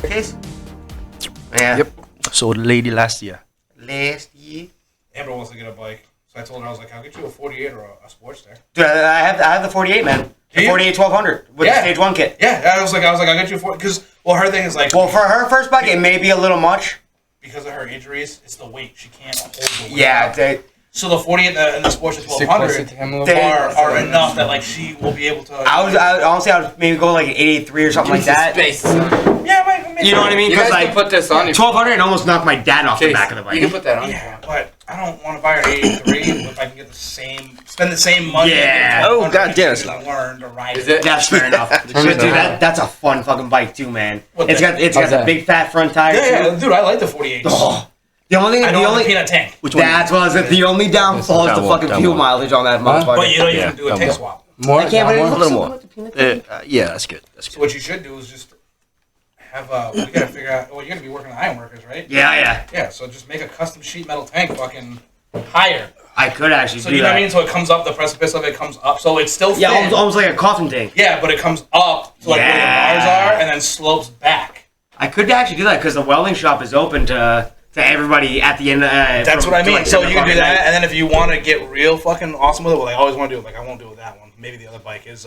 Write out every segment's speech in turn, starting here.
Case? Yeah. Yep. Sold a lady last year. Last year. Amber wants to get a bike, so I told her I was like, "I'll get you a 48 or a Sportster." Dude, I have the 48, man. The 48 1200 with the stage 1 kit. Yeah, I was like, I'll get you a 48 because her thing is like, Well, for her first bike, it may be a little much. because of her injuries, it's the weight. She can't hold the weight. Yeah, So the 48 and the Sportster 1200 are enough that like she will be able to. I would maybe go like 883 or something like that. Space. Yeah, maybe. You know what I mean? You Because guys like can put this on. 1200 almost knocked my dad off the Chase, back of the bike. You can put that on. Yeah, but I don't want to buy her 83 if I can get spend the same money. Yeah. Oh, God damn it. She doesn't learn to ride Is it? That's fair enough. Dude, that's a fun fucking bike too, man. It's got the that? big fat front tire Yeah, too. dude, I like the 48. Oh, the only I don't want the peanut tank. Which one? that's what I was it. The only downfall is the fucking fuel mileage on that motherfucker. But you don't Yeah, even do a come tank on. swap. More? I can't. But it more? looks little so more. good with the peanut tank. Yeah, that's good. That's So good. what you should do is just have we gotta figure out. Well, you're gonna be working on ironworkers, right? Yeah. Yeah. So just make a custom sheet metal tank, fucking higher. I could actually So do you know that. what I mean? So it comes up. The precipice of it comes up. So it's still thin. Yeah, almost like a coffin tank. Yeah, but it comes up to like where the bars are, and then slopes back. I could actually do that because the welding shop is open to everybody at the end. That's what I mean. So you can do that, and then if you want to get real fucking awesome with it, well, I always want to do it. Like I won't do it with that one. Maybe the other bike is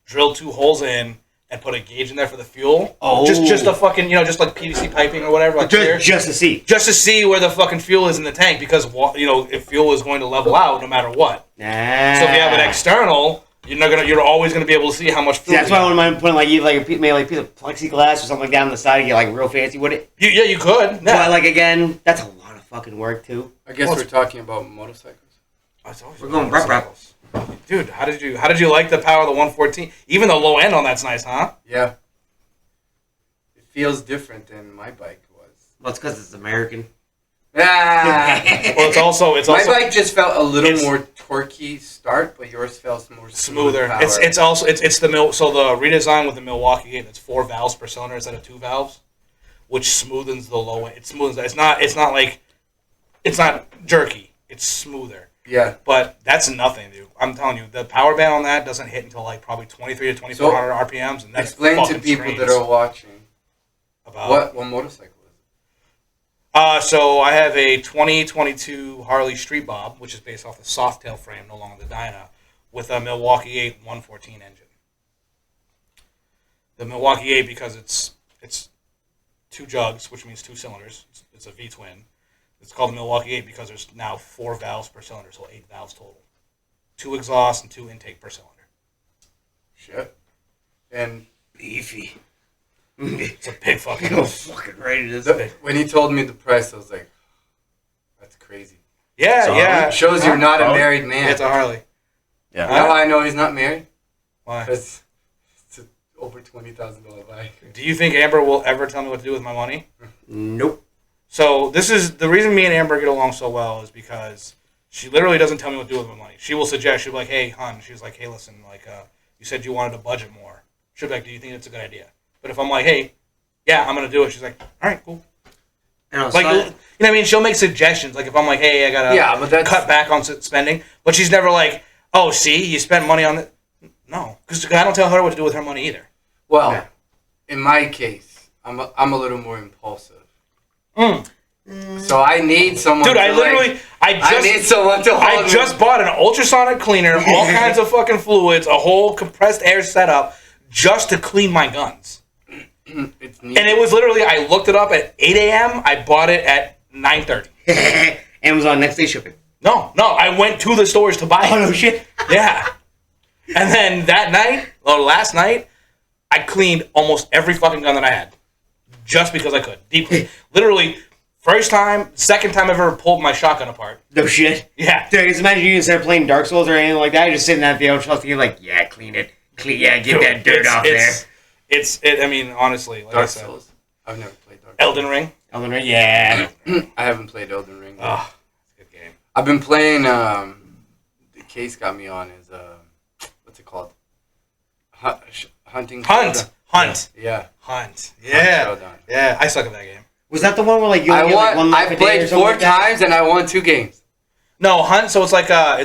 drill 2 holes in and put a gauge in there for the fuel. Oh. Just a fucking just like PVC piping or whatever, like clear. Just to see. Just to see where the fucking fuel is in the tank, because if fuel is going to level out no matter what. So if you have an external, you're always gonna be able to see how much fuel. See, that's why I wouldn't mind putting maybe like a piece of plexiglass or something like down the side and get like real fancy with it. You could. Yeah. But like again, that's a lot of fucking work too. I guess we're talking about motorcycles. We're going rep. Dude, how did you like the power of the 114? Even the low end on that's nice, huh? Yeah. It feels different than my bike was. Well, it's because it's American. Ah! Well, it's also My bike just felt a little it's- more torquey start, but yours felt more smoother. power. It's also the redesign with the Milwaukee Gate. It's 4 valves per cylinder instead of 2 valves, which smoothens the low end. It smoothens. It's not jerky. It's smoother. Yeah. But that's nothing, dude. I'm telling you, the power band on that doesn't hit until like probably 23 to 2400 RPMs, and that's Explain to fucking people screams that are watching about what motorcycle is So I have a 2022 Harley Street Bob, which is based off the Softail frame, no longer the Dyna, with a Milwaukee 8 114 engine. The Milwaukee 8, because it's 2 jugs, which means 2 cylinders. It's a V-twin. It's called the Milwaukee 8 because there's now 4 valves per cylinder, so 8 valves total. 2 exhaust and 2 intake per cylinder. Shit. And Beefy. It's a big fucking. How fucking right it is. when he told me the price, I was like, that's crazy. Yeah, So yeah. It shows you're not a Harley? married man. It's a Harley. Yeah. You know how I know he's not married? Why? Because it's an over $20,000 bike. Do you think Amber will ever tell me what to do with my money? Nope. So this is the reason me and Amber get along so well is because she literally doesn't tell me what to do with my money. She will suggest. She'll be like, "Hey, hon," she's like, "Hey, listen, like, you said you wanted to budget more." She'll be like, "Do you think it's a good idea?" But if I'm like, "Hey, yeah, I'm gonna do it," she's like, "All right, cool." And Like, you know what I mean? She'll make suggestions. Like if I'm like, "Hey, I gotta cut back on spending," but she's never like, "Oh, see, you spent money on it." No, because I don't tell her what to do with her money either. Well, Yeah. in my case, I'm a little more impulsive. Mm. So I need someone Dude, to I literally, I need someone to hold I me. just bought an ultrasonic cleaner, all kinds of fucking fluids, a whole compressed air setup, just to clean my guns. It's neat. And it was literally, I looked it up at 8 a.m. I bought it at 9:30. Amazon next day shipping. No, I went to the stores to buy it. Oh no shit. Yeah. And then that night, or last night, I cleaned almost every fucking gun that I had. Just because I could. Deep clean. Literally, first time, second time I've ever pulled my shotgun apart. No shit. Yeah. Dude, just imagine you instead of playing Dark Souls or anything like that, you're just sitting at the old shelf and you're like, yeah, clean it. Get that dirt off there. I mean, honestly, like I Dark said. Souls. I've never played Dark Souls. Elden Ring. Elden Ring, yeah. I haven't played Elden Ring. Oh, it's a good game. I've been playing. The case got me on is what's it called? Hunting. Hunt. Yeah. Hunt. Yeah. Showdown. Yeah. I suck at that game. Was that the one where like you only get like one life I a day or played something 4 like that? times and I won 2 games. No, Hunt. So it's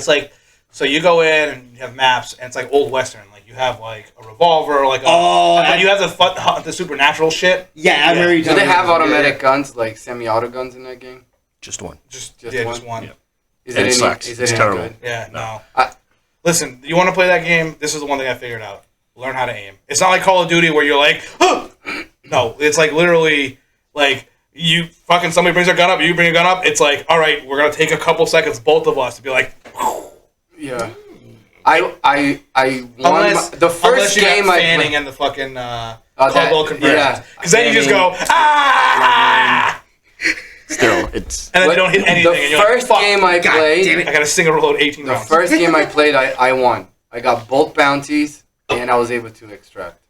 like so you go in and you have maps and it's like old western. Like you You have like a revolver, like you have the supernatural shit. Yeah, I remember you Do telling they me have this. automatic guns, like semi-auto guns in that game? Just one. Just Just just one. Yeah. Is It it sucks. Is It's it terrible. good? Yeah, no. I- Listen, you want to play that game? This is the one thing I figured out. Learn how to aim. It's not like Call of Duty where you're like, oh! No, it's like literally like you fucking somebody brings their gun up, you bring your gun up. It's like, all right, we're gonna take a couple seconds, both of us, to be like, Yeah. I won unless the unless first you got game I fanning played. and the fucking that- Caldwell conversions. yeah. Because then you just go ah, Still, it's and then you don't hit anything. The and you're first like, fuck, game I God played, damn it. I got a single reload 18 the rounds. first game I played, I won. I got both bounties, and I was able to extract.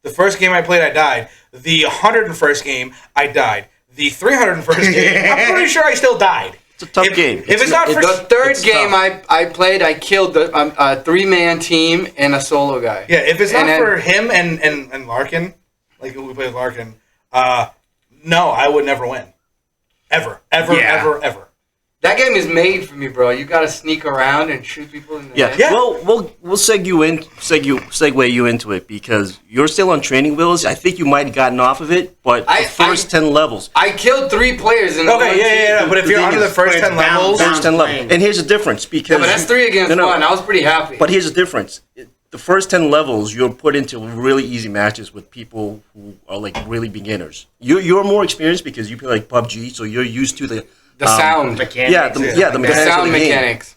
The first game I played, I died. The 101st game, I died. The 301st game, I'm pretty sure I still died. a tough game. If it's not for The third it's game tough. I played, I killed a 3-man team and a solo guy. yeah, if it's not And then- for him and Larkin, like we play with Larkin, no, I would never win, ever, Yeah. ever. That game is made for me, bro. You gotta sneak around and shoot people in the Yeah. head. Yeah. We'll segue you into it because you're still on training wheels. I think you might have gotten off of it, but I- the first 10 levels. I killed 3 players in the one Okay, yeah. team. But if The you're thing under the is, first when 10 it's bound- levels, bound- First 10 levels. playing. And here's the difference because But that's 3 against No. 1. I was pretty happy. But here's the difference. The first 10 levels, you're put into really easy matches with people who are like really beginners. You're more experienced because you play like PUBG, so you're used to the sound. Mechanics, yeah, the the mechanics of sound the game. mechanics.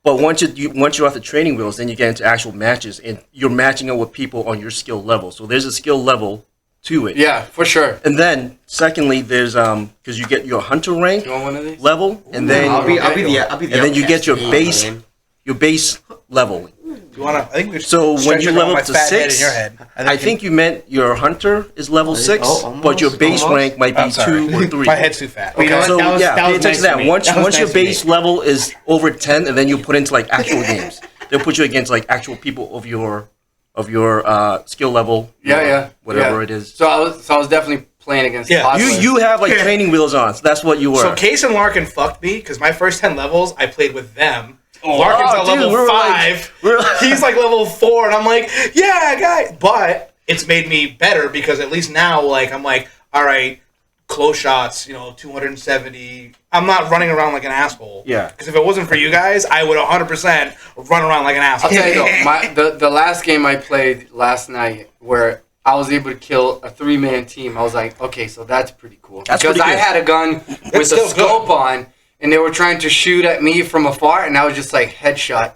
But once you're off the training wheels, then you get into actual matches, and you're matching up with people on your skill level. So there's a skill level to it. Yeah, for sure. And then secondly, there's because you get your hunter rank You want one of these? level, and then I'll be the and then you get your outcast. base level. you wanna? I think we should So when stretch you it on level my up to fat head 6, in your head. I think you meant your hunter is level 6, Oh, but your almost, base almost. rank might be I'm sorry. 2 or 3. My head's too fat. But you know what? So That was- yeah, that pay was attention nice to of that. me. Once That was once your nice of me. base level is over 10, and then you put into like actual games. They'll put you against like actual people of your skill level. Yeah. whatever yeah. it is. So I was definitely playing against Yeah. top You players. you have like training wheels on, so that's what you were. So Case and Larkin fucked me because my first 10 levels I played with them. Larkin's oh, at dude, level we're 5. He's like level 4, and I'm like, yeah, guy. But it's made me better because at least now, like, I'm like, all right, close shots, 270. I'm not running around like an asshole. Yeah. Because if it wasn't for you guys, I would 100% run around like an asshole. I'll tell you though, the last game I played last night where I was able to kill a 3-man team, I was like, okay, so that's pretty cool. That's because pretty I good. had a gun with a still scope good. on, and they were trying to shoot at me from afar, and I was just like headshot,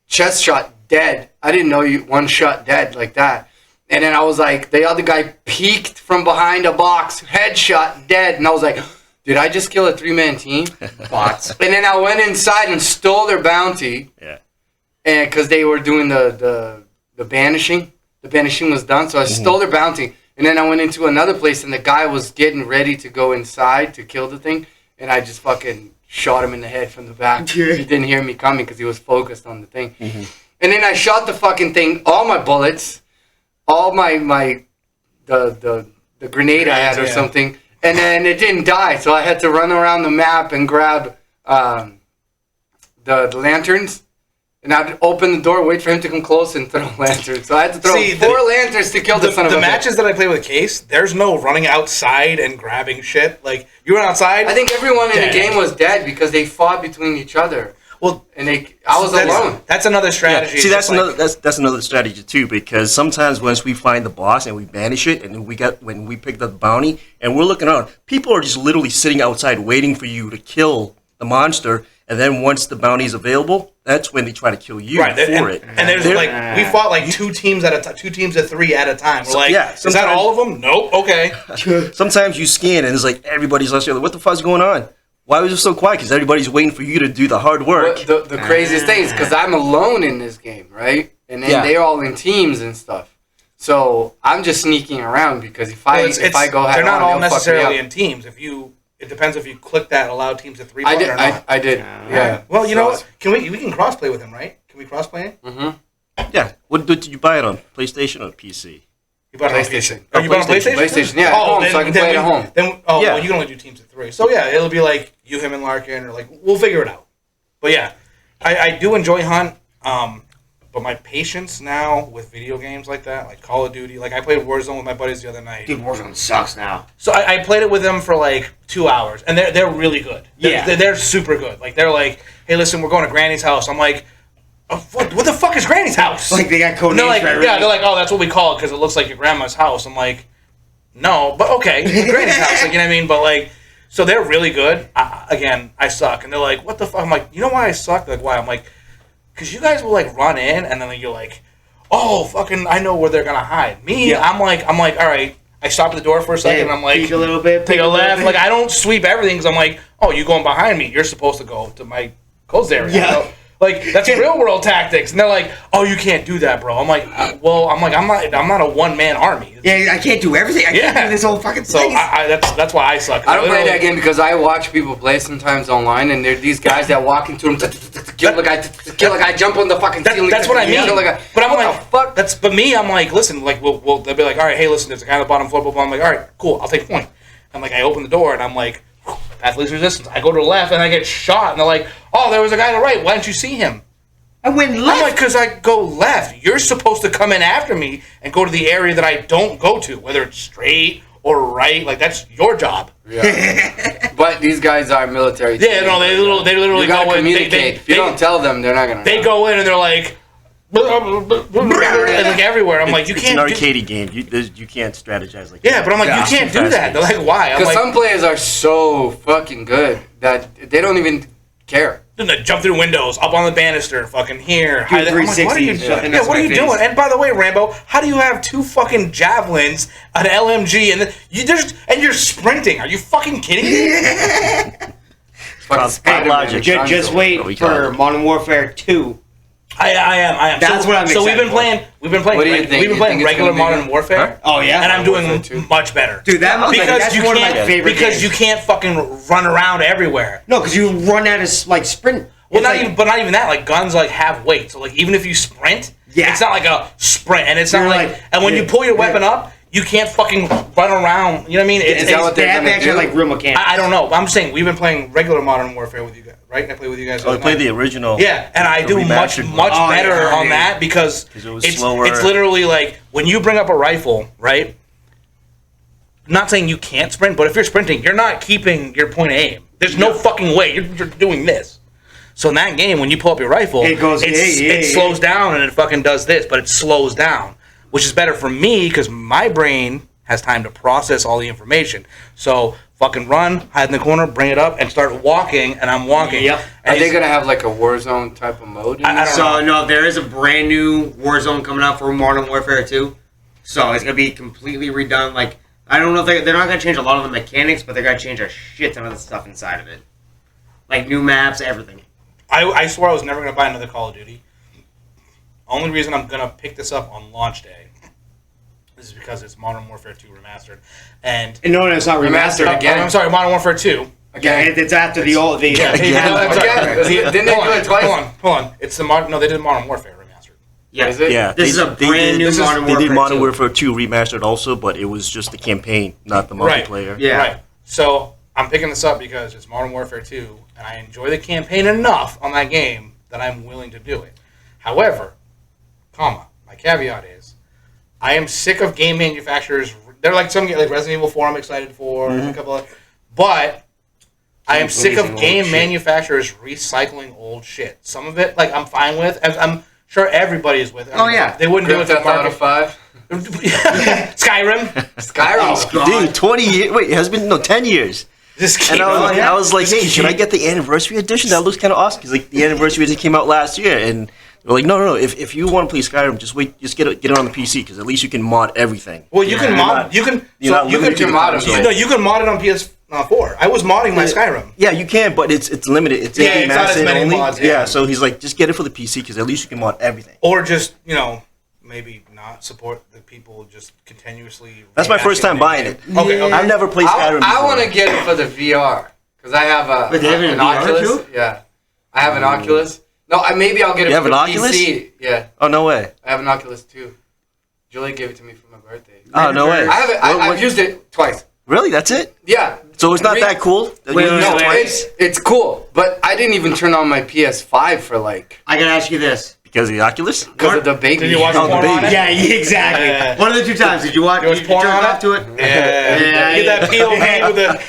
chest shot, dead. I didn't know you one shot dead like that. And then I was like, the other guy peeked from behind a box, headshot, dead, and I was like, did I just kill a 3-man team? Bots. And then I went inside and stole their bounty. Yeah. And because they were doing the banishing. The banishing was done, so I stole their bounty. And then I went into another place, and the guy was getting ready to go inside to kill the thing. And I just fucking shot him in the head from the back. He didn't hear me coming because he was focused on the thing. And then I shot the fucking thing, all my bullets, all the grenade I had or Yeah. something. And then it didn't die, so I had to run around the map and grab the lanterns. And I'd open the door, wait for him to come close, and throw lanterns. So I had to throw See, 4 lanterns to kill the son of The a bitch. matches that I play with Case, there's no running outside and grabbing shit. Like, you went outside. I think everyone in the Dead. game was dead because they fought between each other. well, And I was alone. That's another strategy. See, It's that's just like- another that's another strategy too, because sometimes once we find the boss and we banish it, and then when we pick up the bounty and we're looking around, people are just literally sitting outside waiting for you to kill the monster, and then once the bounty is available, that's when they try to kill you Right, for it. and there's They're- like we fought like 2 teams at a time, 2 teams of 3 at a time. We're like, yeah, is that sometimes- all of them? Nope. Okay. Sometimes you scan and it's like everybody's like, what the fuck's going on? Why was it so quiet? Because everybody's waiting for you to do the hard work. But the craziest thing is because I'm alone in this game, right? And then Yeah. they're all in teams and stuff. So I'm just sneaking around because if I go head they're not on, all they'll fuck me necessarily up. in teams. It depends if you click that allow teams of 3 I button did. or not. I did. Yeah. Well, you So- know what? We can crossplay with him, right? Can we crossplay it? Yeah. What did you buy it on? PlayStation or PC? You bought it on PlayStation. Oh, you bought it on PlayStation? PlayStation, yeah, at home, so I can play it at home. Well, Yeah. you can only do teams of 3. So yeah, it'll be like you, him, and Larkin, or like we'll figure it out. But yeah, I do enjoy Hunt, But my patience now with video games like that, like Call of Duty, like I played Warzone with my buddies the other night. Dude, Warzone sucks now. So I played it with them for like 2 hours, and they're really good. They're super good. Like they're like, hey, listen, we're going to Granny's house. I'm like, what the fuck is Granny's house? Like they got code And they're names like, for yeah, everything. they're like, oh, that's what we call it because it looks like your grandma's house. I'm like, no, but okay, Granny's house. Like, you know what I mean? But like, so they're really good. Again, I suck, and they're like, what the fuck? I'm like, you know why I suck? They're like, why? I'm like, because you guys will like run in, and then you're like, oh, fucking, I know where they're gonna hide. Me, Yeah. I'm like, all right. I stop at the door for a second, and I'm like, peek a little bit, take peek a little left. bit. Like I don't sweep everything because I'm like, oh, you going behind me? You're supposed to go to my closed area. Yeah. You know? Like that's real world tactics, and they're like, "Oh, you can't do that, bro." I'm like, I'm not a one man army. Yeah, I can't do everything. I can't Yeah. do this whole fucking So thing. that's why I suck. I don't play that Literally- game because I watch people play sometimes online, and they're these guys that walk into them, kill the guy, jump on the fucking ceiling. That's what I mean. kill the guy. But I'm What like, the fuck? But me, I'm like, listen, like, they'll be like, all right, hey, listen, there's a guy on the bottom floor, blah, blah, blah. I'm like, all right, cool, I'll take point. I'm like, I open the door, and I'm like, path least resistance. I go to the left, and I get shot, and they're like, oh, there was a guy to the right. Why didn't you see him? I went I'm left. like, because I go left. You're supposed to come in after me and go to the area that I don't go to, whether it's straight or right. Like, that's your job. But these guys are military. Yeah, no, they literally You gotta go in. communicate. If you don't tell them, they're not gonna. They know. go in and they're like, and like everywhere. I'm like, you It's can't. an do- arcadey game. You can't strategize like Yeah, that. but I'm like, Yeah. you can't do that. They're like, why? I'm Because like, some players are so fucking good that they don't even care. then they jump through windows, up on the banister, fucking here. Do hide there. I'm like, what are you 360 doing? and Yeah, that's what are my you face. doing? And by the way, Rambo, how do you have 2 fucking javelins, an LMG, and you're sprinting? Are you fucking kidding me? Fucking Spot Spider-Man logic. and Just Gonzo. wait What we call for it. Modern Warfare 2. I am. That's what I'm So we've excited been playing. We've been playing. What do you think? We've been You playing think it's regular gonna be Modern good? Warfare. Oh yeah, And I'm doing Warfare 2. much better. dude, that's because you one of my can't favorite because games. you can't fucking run around everywhere. No, because you run out of like sprint. Well, It's not even that. Like guns, like have weight. So like even if you sprint, Yeah. it's not like a sprint, and it's not You're like. like- And when you yeah, pull your yeah. weapon up, you can't fucking run around. You know what I mean? Is that what They they're have gonna actually do? like real mechanics. I don't know. I'm saying we've been playing regular Modern Warfare with you guys, right? I play with you guys. Oh, other I played night. the original. Yeah, and I the do much remastered one. Oh, better yeah, on yeah. that because 'Cause it was it's slower. it's literally like when you bring up a rifle, right? I'm not saying you can't sprint, but if you're sprinting, you're not keeping your point of aim. There's no fucking way. You're doing this. So in that game, when you pull up your rifle, It goes, it yeah. slows down and it fucking does this, but it slows down, which is better for me because my brain has time to process all the information. So fucking run, hide in the corner, bring it up, and start walking, and I'm walking. Yep. And Are they it's- gonna have like a Warzone type of mode? in I this? don't know. So no, there is a brand new Warzone coming out for Modern Warfare 2. So it's gonna be completely redone. Like I don't know if they're not gonna change a lot of the mechanics, but they're gonna change a shit ton of the stuff inside of it, like new maps, everything. I swore I was never going to buy another Call of Duty. Only reason I'm going to pick this up on launch day is because it's Modern Warfare 2 Remastered. And And no, it's not remastered. Remastered again. I'm sorry, Modern Warfare 2. Yeah, it's after the old. The, Yeah, Again. I'm sorry. Again. Didn't they Hold do on, it twice? Hold on. It's the Modern. No, they did Modern Warfare Remastered. yeah. Is it? Yeah, This is a brand new Modern They Warfare did Modern 2. Warfare 2 remastered also, but it was just the campaign, not the Right. multiplayer. Yeah. Right. So I'm picking this up because it's Modern Warfare 2, and I enjoy the campaign enough on that game that I'm willing to do it. However, my caveat is, I am sick of game manufacturers. They're like some like Resident Evil 4. I'm excited for and a couple of, but I am sick of releasing old game shit. manufacturers recycling old shit. Some of it, like I'm fine with. I'm sure everybody is with. Oh, yeah. they wouldn't do it Grand for Theft Auto market. 5. Skyrim. Skyrim. God. Dude, 20 years. Wait, it has been 10 years. Just keep And going. I was like, Just hey, should I keep- get the anniversary edition? That looks kind of awesome because like the anniversary edition came out last year, and they're like, no. If you want to play Skyrim, just wait, just get it on the PC because at least you can mod everything. Well, you can You're mod. not- You can. you're So not you limited can to mod the it. console. No, you can mod it on PS4. I was modding my Skyrim. Yeah, you can, but it's limited. It's Yeah, 80 it's not as mass many only. mods, yeah. So he's like, just get it for the PC because at least you can mod everything. Or just, maybe not support the people just continuously. That's my first rehashing time the buying game. it. Okay, okay. I've never played Skyrim. I before. want to get it for the VR because I have Wait, they have it in an VR Oculus. too? Yeah, I have an Oculus. No, maybe I'll get it You for have the an Oculus? PC. Yeah, Oh no way! I have an Oculus too. Julie gave it to me for my birthday. Oh no way! I have it. What- I've used it twice. Really? That's it? Yeah. So it's not Re- that cool? Wait, You no, used it wait. twice? It's cool, but I didn't even turn on my PS5 for like. I gotta ask you this. Because of the Oculus? Because of the baby. Did you watch Oh, porn the on baby. it? Yeah, exactly. Yeah. One of the 2 times. Did you watch? You watch Did you porn jerk on off to it? Yeah. Yeah, Get that peel me with the.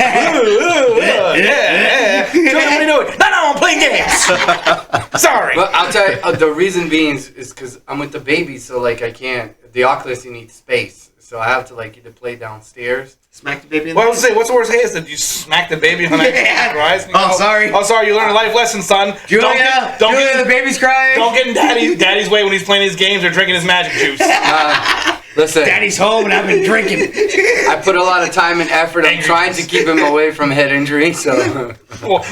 Yeah. Show me what are you doing? No, I'm playing games. Sorry. But I'll tell you, the reason being is because I'm with the baby, so like I can't. The Oculus, you need space, so I have to like either play downstairs. Smack the baby in Well, I the was gonna say, what's the worst is that you smack the baby on Yeah. the rise? Oh, sorry. Oh, sorry. You learned a life lesson, son. Julia, don't Julia, get the baby's crying. don't get in daddy's way when he's playing his games or drinking his magic juice. Listen, Daddy's home and I've been drinking. I put a lot of time and effort. I'm trying to keep him away from head injury, so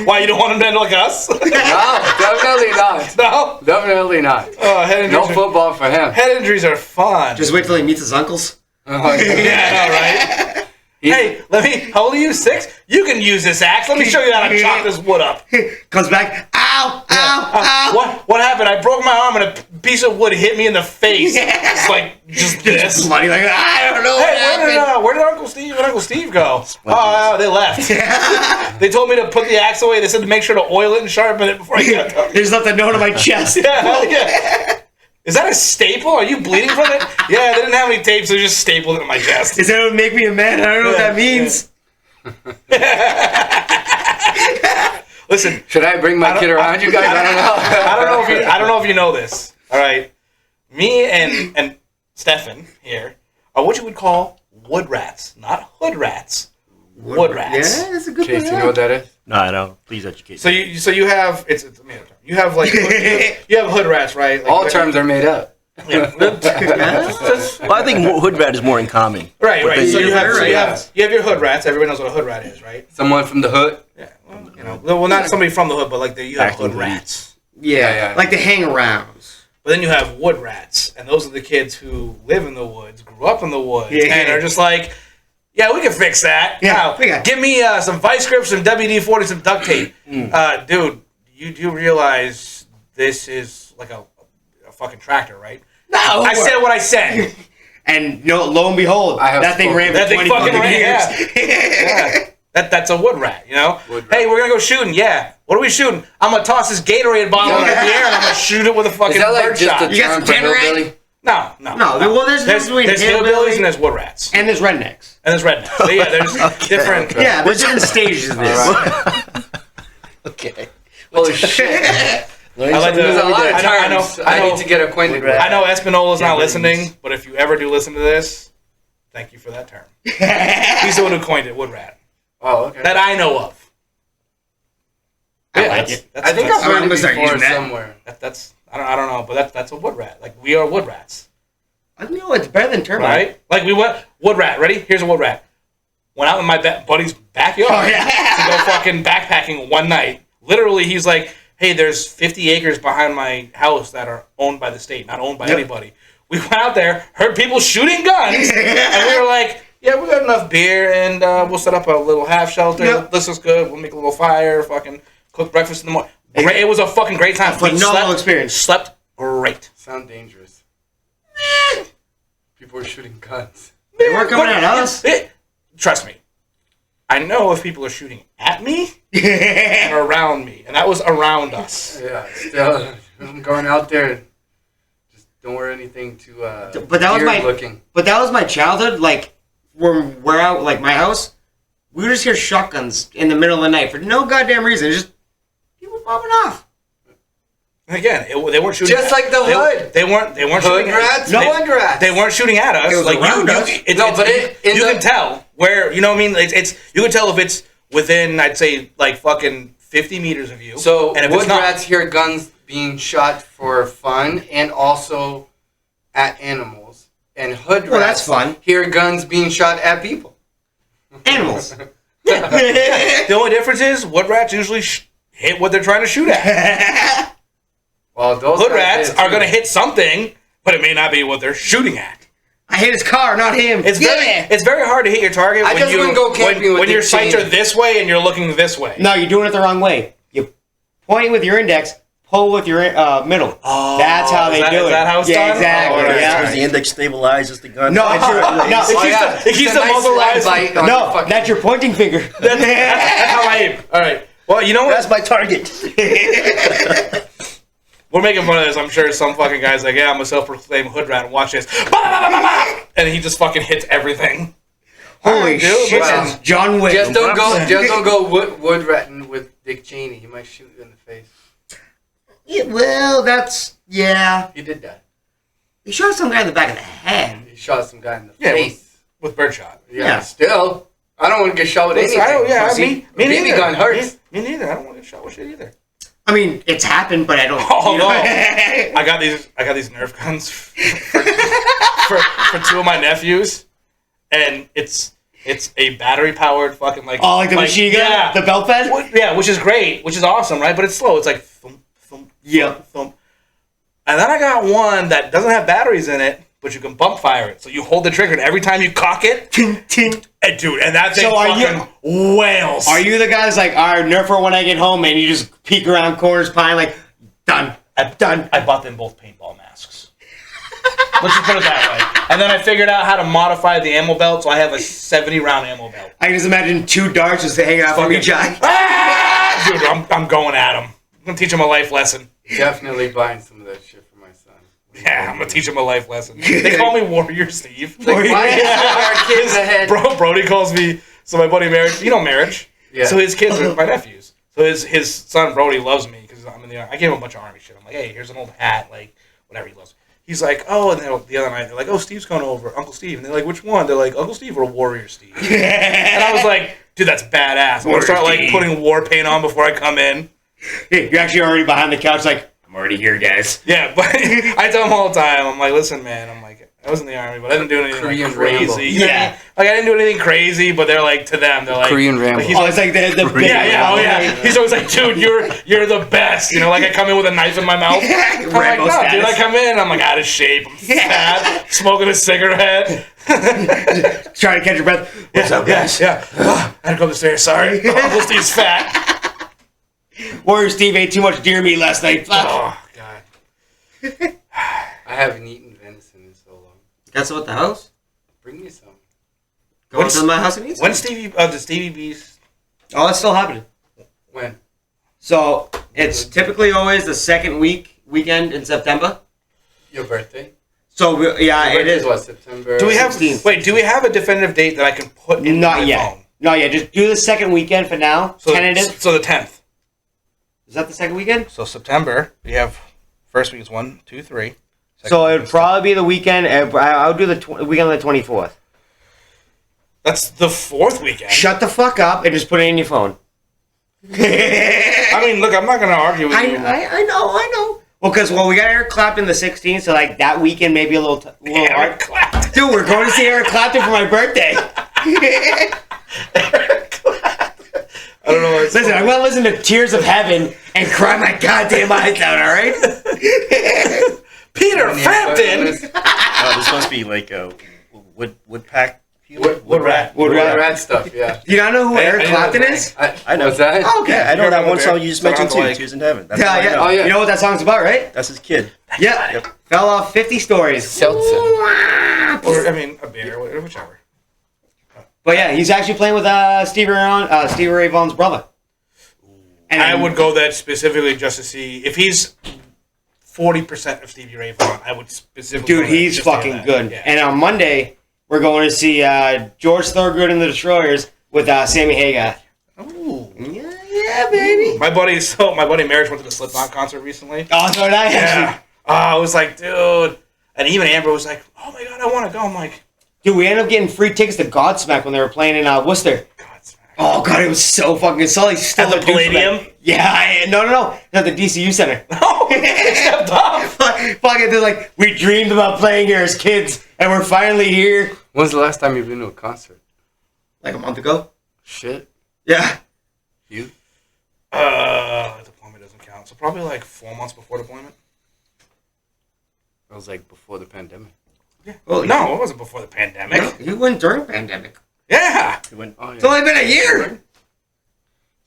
Why you don't want him to end like us? no, definitely not. No. Definitely not. Oh, head No injuries. football for him. Head injuries are fun. Just wait till he meets his uncles. yeah, I know, right? Hey, how old are you? 6? You can use this axe. Let me show you how to chop this wood up. Comes back. Ow! Ow! Ow! What happened? I broke my arm and a piece of wood hit me in the face. It's like just this. Bloody like I don't know Hey, what where did Uncle Steve and Uncle Steve go? Oh, they left. happened. They told me to put the axe away. They said to make sure to oil it and sharpen it before I got done. There's nothing known on my chest. Yeah. Is that a staple? Are you bleeding from it? Yeah, they didn't have any tape, so they just stapled it in my chest. Is that what would make me a man? I don't know what that means. Listen, Should I bring my kid around you guys? I don't know. I don't know if you know this. All right, me and Stefan here are what you would call wood rats, not hood rats. Wood rats. Yeah, that's a good Chase, one. you know what that is? No, I don't. Please educate. So you have it's a made up term. You have like you have hood rats, right? Like, All terms are made up. Yeah. Well, I think hood rat is more in common. Right. then So you you have have your hood rats. Everybody knows what a hood rat is, right? Someone from the hood. Yeah. Well, you know, well, not somebody from the hood, but like you have Acting hood rats. Yeah, like the hang-arounds. But then you have wood rats, and those are the kids who live in the woods, grew up in the woods, Yeah. and are just like, yeah, we can fix that. Yeah, Now, we got- give me some vice grips, some WD-40, some duct tape. Dude, you do realize this is like a fucking tractor, right? No, I said what I said. And lo and behold, I have that thing ran spoken. for That thing 20 fucking fucking ran, years. Yeah. That's a wood rat, you know? Wood rat. Hey, we're gonna go shooting. Yeah. What are we shooting? I'm gonna toss this Gatorade bottle into the air and I'm gonna shoot it with a fucking Is that like birdshot. just a You got term some for Tannerite? hillbilly? No. No, well, there's difference between there's hillbilly- hillbillies and there's wood rats. And there's rednecks. And there's rednecks. So, yeah, there's different. okay. Yeah, there's different stages of this. Okay. Holy shit. I like There's a lot of I know- terms I know- I need to get acquainted with. I know Espinola's not Yeah, listening, but if you ever do listen to this, thank you for that term. He's the one who coined it, wood rat. Oh, okay. That I know of. I Yeah, like that's- it. that's- I think that's- I've heard I'm it gonna start before using that. somewhere. That's I don't know, but that's a wood rat. Like we are wood rats, You know, it's better than termite. right? Like we went wood rat. Ready? Here's a wood rat. Went out in my buddy's backyard Oh, yeah. to go fucking backpacking one night. Literally, he's like, "Hey, there's 50 acres behind my house that are owned by the state, not owned by Yep. anybody." We went out there, heard people shooting guns, and we were like, "Yeah, we got enough beer, and we'll set up a little half shelter. Yep. This is good. We'll make a little fire, fucking cook breakfast in the morning." Great. It was a fucking great time. We phenomenal experience. Slept great. Sound dangerous. People are shooting guns. They weren't coming at us. Trust me. I know if people are shooting at me or around me, and that was around us. Yeah, still, I'm going out there. Just don't wear anything too But that was weird my- looking. But that was my childhood. Like, when we're out, like my house, we would just hear shotguns in the middle of the night for no goddamn reason. Just people popping off. And again, they weren't shooting. Just like the they, hood. They weren't Hood shooting at rats, they, wood rats. They weren't shooting at us. It was like around us. you in the- can tell where you know what I mean. It's you can tell if it's within I'd say like fucking 50 meters of you. So and if wood it's not, rats hear guns being shot for fun and also at animals, and hood Well, rats that's fun. hear guns being shot at people. Animals. the only difference is wood rats usually hit what they're trying to shoot at. Well, those Hood guys rats hit are too. going to hit something, but it may not be what they're shooting at. I hit his car, not him. It's very hard to hit your target I when just you wouldn't go camping with when the your sights chain. are this way and you're looking this way. No, you're doing it the wrong way. You point with your index, pull with your middle. Oh, That's how they is that- do is it. that how it's yeah, done? exactly. Oh, all right, yeah. all Because the index stabilizes the gun. No, it's your, no, It keeps It's a the nice muzzle slide rise. bite on your no, fucking- that's your pointing finger. That's how I aim. All right. Well, you know what? That's my target. We're making fun of this. I'm sure some fucking guy's like, yeah, I'm a self-proclaimed hood rat. Watch this. And he just fucking hits everything. Holy dude, shit! listen. That's John Wick. Just don't go wood ratting with Dick Cheney. He might shoot you in the face. Yeah, well, that's He did that. He shot some guy in the back of the head. He shot some guy in the Yeah, face. with birdshot. Yeah. Still, I don't want to get shot with anything. Me BB neither. gun hurts. Me neither. I don't want to get shot with shit either. I mean, it's happened, but I don't. Oh no! I got these Nerf guns for two of my nephews, and it's a battery powered fucking like the machine gun, yeah, the belt fed. yeah, which is great, which is awesome, right? But it's slow. It's like thump, thump, Yeah. thump, thump. And then I got one that doesn't have batteries in it, but you can bump fire it. So you hold the trigger, and every time you cock it, Ting, ting. and dude, and that thing So are you- fucking wails. Are you the guys like, all right, Nerfer when I get home, and you just peek around corners, pine like, done, done. I bought them both paintball masks. Let's just put it that way. And then I figured out how to modify the ammo belt, so I have a 70-round ammo belt. I can just imagine 2 darts just hanging out from each eye. Ah! Dude, I'm going at him. I'm gonna teach him a life lesson. Definitely buying some of that shit for my son. Yeah, I'm gonna teach him a life lesson. They call me Warrior Steve. Why are our kids ahead? Brody calls me. So my buddy Marriage, you know Marriage. Yeah. So his kids are my nephews. So his son Brody loves me because I'm in the army. I gave him a bunch of army shit. I'm like, hey, here's an old hat, like whatever he loves. He's like, oh, and then the other night they're like, oh, Steve's coming over, Uncle Steve, and they're like, which one? They're like, Uncle Steve or Warrior Steve. And I was like, dude, that's badass. I'm gonna start like putting war paint on before I come in. Hey, you're actually already behind the couch, like, I'm already here, guys. Yeah, but I tell them all the time. I'm like, listen, man. I'm like, I was in the army, but I didn't do anything Korean like, crazy. Rambo. You know what I Yeah. mean? Like I didn't do anything crazy, but they're like to them, they're like Korean Rambo. Like, he's Oh, like, it's like the oh yeah. He's always like, dude, you're the best. You know, like I come in with a knife in my mouth. I'm like, Rambo no, dude. status. I come in, I'm like out of shape. I'm fat, smoking a cigarette. Trying to catch your breath. What's up, guys? Yeah. I had to go up the stairs. Sorry, Uncle Steve's fat. Warrior Steve ate too much deer meat last night. Fuck. Oh god. I haven't eaten venison in so long. That's what the house? Bring me some. Go When's- to my house and eat some. When the Stevie B's? Oh, it's still happening. When? So, it's typically always the second weekend in September. Your birthday? So, Your it birthday is. what, September? Do we have 16th. wait? Do we have a definitive date that I can put in my Not yet. phone? Not yet. Just do the second weekend for now. So, Tentative. So the 10th. Is that the second weekend? So September, we have first week is 1, 2, 3. So, it would probably be the weekend. I would do the weekend on the 24th. That's the fourth weekend. Shut the fuck up and just put it in your phone. I mean, look, I'm not gonna argue with you. I know. Well, because we got Eric Clapton the 16th, so like that weekend maybe a little Eric hard. Clapton. Dude, we're going to see Eric Clapton for my birthday. Eric Clapton. I don't know. What it's Listen, I'm called. gonna listen to Tears of Heaven and cry my goddamn eyes out. All right. Peter Frampton. This must be like a woodpack. Wood rat. Wood rat. Rat stuff, yeah. Do you not know who Eric I know Clapton that. is? I know. What's that? Oh, okay. Yeah, I know You that remember one song Bear? you just Sounds mentioned too, like- Tears in Heaven. That's Yeah, all I yeah. know. Oh, yeah. You know what that song's about, right? That's his kid. Yeah. Yep. Fell off 50 stories. Seltzer. Or I mean, a bear, whichever. But yeah, he's actually playing with Stevie Ray Vaughan's brother. And I would go that specifically just to see if he's 40% of Stevie Ray Vaughan. I would specifically. Dude, go there he's just to hear fucking that. good. Yeah. And on Monday, we're going to see George Thorogood and the Destroyers with Sammy Hagar. Ooh. Yeah, baby. My buddy Marriage went to the Slipknot concert recently. Oh, so did I Yeah. actually. I was like, dude. And even Amber was like, oh my god, I want to go. I'm like, Dude, we ended up getting free tickets to Godsmack when they were playing in Worcester. God, smack. Oh, God, it was so fucking good. Sully's still At the a douchebag. Palladium? Yeah, no. At the DCU Center. Oh, they stepped up. Fuck it, they're like, we dreamed about playing here as kids, and we're finally here. When's the last time you've been to a concert? Like a month ago? Shit. Yeah. You? Deployment doesn't count. So probably like 4 months before deployment. That was like before the pandemic. Yeah. Well, No, it wasn't before the pandemic. No, you went during pandemic. Yeah. He went, Oh, It's yeah. only been a year.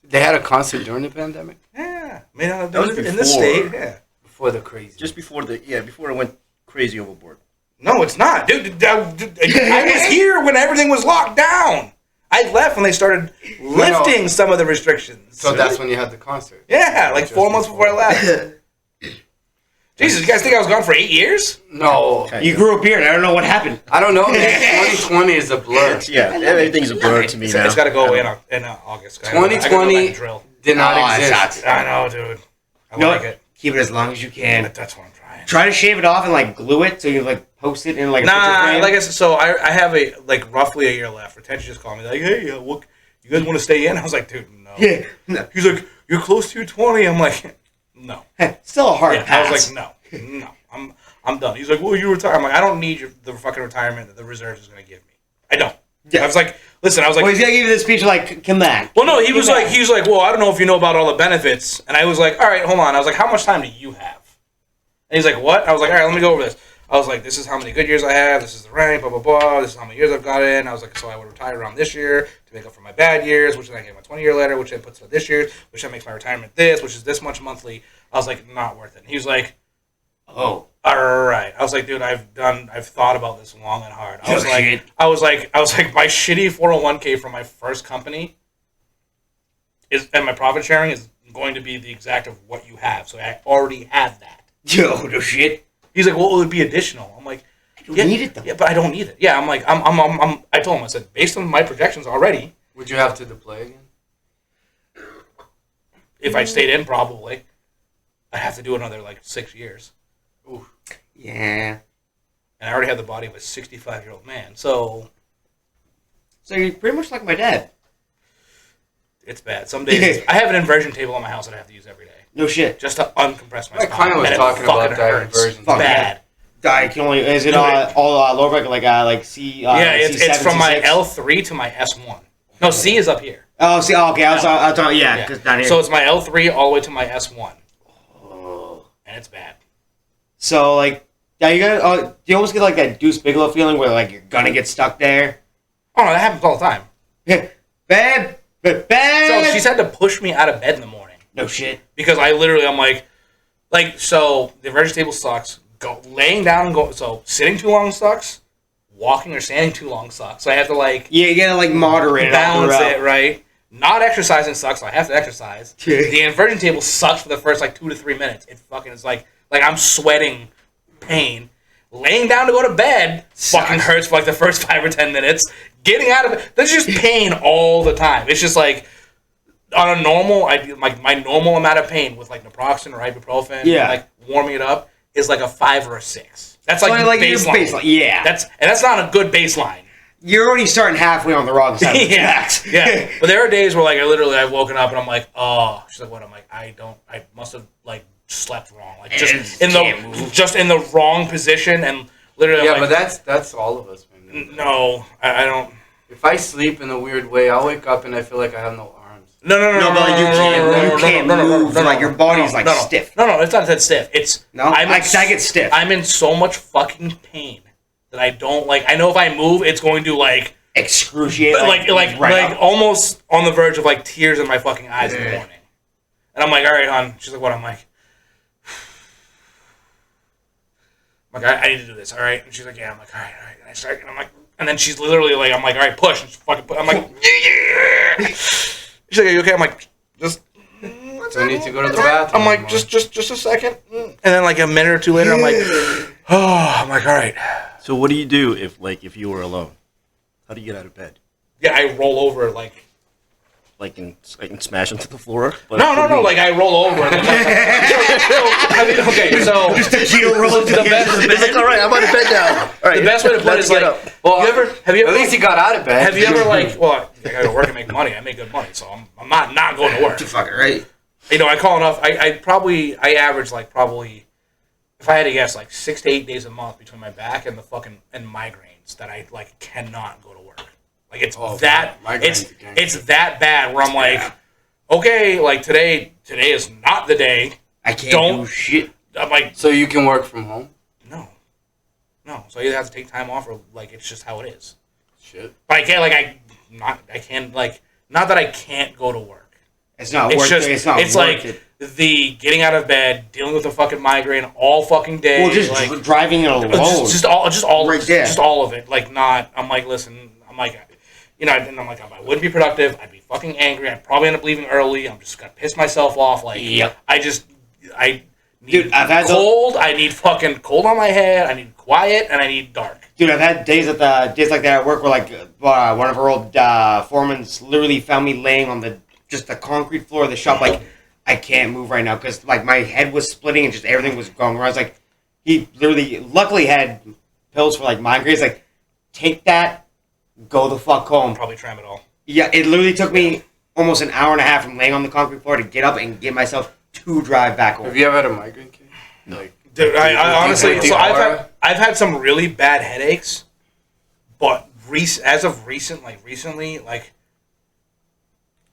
They had a concert during the pandemic? Yeah. Made out of That was in before. the state. Yeah. Before the crazy. just before before it went crazy overboard. No, it's not, dude. I was here when everything was locked down. I left when they started lifting some of the restrictions. So that's when you had the concert. Yeah, like Just 4 months before I left. Jesus, you guys think I was gone for 8 years? No, You grew a beard. I don't know what happened. I don't know. Man. 2020 is a blur. Yeah, everything's a blur to me now. It's got to go away in August. I gotta go back 2020 and drill. did not Oh, it exist. sucks. I know, dude. I No, like it. keep it as long as you can. But that's what I'm trying. Try to shave it off and like glue it so you like post it in like a picture Nah, frame. like I said, so I have roughly a year left. Retention just called me like, hey, what, you guys want to stay in? I was like, dude, no. Yeah, no. He's like, you're close to your 20. I'm like, no. Still a hard Yeah, I pass. was like, no, I'm done. He's like, well, you retire. I'm like, I don't need the fucking retirement that the reserves is going to give me. I don't. Yeah. I was like, listen, I was like, Well, he's gonna give you the speech like, come back. well, no, he Come was back. like, well, I don't know if you know about all the benefits. And I was like, all right, hold on. I was like, how much time do you have? And he's like, what? I was like, all right, let me go over this. I was like, this is how many good years I have. This is the rank, blah, blah, blah. This is how many years I've got in. I was like, so I would retire around this year to make up for my bad years, which then I get my 20-year letter, which then puts it at this year, which then makes my retirement this, which is this much monthly. I was like, not worth it. And he was like, Oh, all right. I was like, dude, I've thought about this long and hard. I was Oh, like, shit. I was like, my shitty 401k from my first company and my profit sharing is going to be the exact of what you have. So I already have that. yo, no shit. He's like, well, it would be additional. I'm like, I don't need it though. yeah, but I don't need it. Yeah, I'm like, I told him, I said, based on my projections already, Would you have to deploy again? if I stayed in, probably, I'd have to do another like 6 years. Yeah. And I already have the body of a 65-year-old man. So So you're pretty much like my dad. it's bad. Some days I have an inversion table in my house that I have to use every day. No shit. Just to uncompress my I spine. kind of was And it talking fucking about that hurts. inversion. Fuck Bad. I can only. Is it Dude. all lower back like C? Yeah, it's C7, from my C6? L3 to my S1. No, C is up here. Oh, see, okay. I was talking. Yeah, because down here. So it's my L3 all the way to my S1. Oh. And it's bad. So like, yeah, you got. Do you almost get like that Deuce Bigelow feeling where like you're gonna get stuck there? Oh, no, that happens all the time. Babe, So babe. she's had to push me out of bed in the morning. No shit. Because I'm like, so the inversion table sucks. Laying down and go. So sitting too long sucks. Walking or standing too long sucks. So I have to like Yeah, you gotta like moderate it. balance all it, throughout. right? Not exercising sucks, so I have to exercise. The inversion table sucks for the first like 2 to 3 minutes. It fucking is like I'm sweating pain. Laying down to go to bed fucking hurts for like the first 5 or 10 minutes. Getting out of it, there's just pain all the time. It's just like on a normal, my normal amount of pain with like naproxen or ibuprofen, Yeah. like warming it up is like a 5 or a 6. That's like, So, like your baseline. Yeah, That's not a good baseline. you're already starting halfway on the wrong side. Of the Yeah, tracks. yeah. But there are days where like I've woken up and I'm like, oh, she's like, what? I'm like, I must have like slept wrong, like Just can't move. just in the wrong position and literally. Yeah, I'm but like, that's all of us, man. no, I don't. If I sleep in a weird way, I'll wake up and I feel like I have no arms. No, No, but like, you can't move, like, your body's, like, stiff. No, it's not that stiff. It's No, I get stiff. I'm in so much fucking pain that I don't like. I know if I move, it's going to like Excruciate. like almost on the verge of like tears in my fucking eyes in the morning. And I'm like, all right, hon. She's like, what? I'm like, I need to do this, all right? And she's like, yeah. I'm like, all right. And I start, and I'm like, and then she's literally like, I'm like, all right, push. And she fucking push. I'm like, yeah. She's like, are you okay? I'm like, just. So I need to go to the bathroom. I'm like, just a second. And then like a minute or two later, I'm like, oh, I'm like, all right. So what do you do if you were alone? How do you get out of bed? Yeah, I roll over like. Like and smash into the floor? But No. Like I roll over. And then, okay, so the best. It's like, all right, I'm out of bed now. All right, The best way to put it is let's like, get up. well, have you ever at least he got out of bed. have you ever like, well, I gotta work and make money. I make good money, so I'm not going to work. fucking right. You know, I call enough. I average like probably, if I had to guess, like 6 to 8 days a month between my back and the fucking and migraines that I like cannot go to work. Like it's man, migraines again. it's that bad where I'm like, okay, like today is not the day. I can't Don't- do shit. I'm like, So you can work from home? no. So I either have to take time off or like it's just how it is. Shit. But I can't not that I can't go to work. It's not It's worth just it. It's not it's worth like it. the getting out of bed, dealing with the fucking migraine all fucking day. Well, just like, driving it alone. just all Right there. just all of it. Like not. I'm like, listen. I'm like, you know, and I'm like, I wouldn't be productive. I'd be fucking angry. I'd probably end up leaving early. I'm just gonna piss myself off. Like, Yep. I Dude, I've had cold. I need fucking cold on my head. I need quiet, and I need dark. Dude, I've had days like that at work where like one of our old foremans literally found me laying on the concrete floor of the shop, like I can't move right now because like my head was splitting and just everything was going wrong. I was like, he literally, luckily had pills for like migraines. Like, take that, go the fuck home. Probably tramadol. Yeah, it literally took me almost an hour and a half from laying on the concrete floor to get up and get myself to drive back home. Have you ever had a migraine case? Like, Dude, I honestly, the so aura? I've had some really bad headaches, but as of recently, like,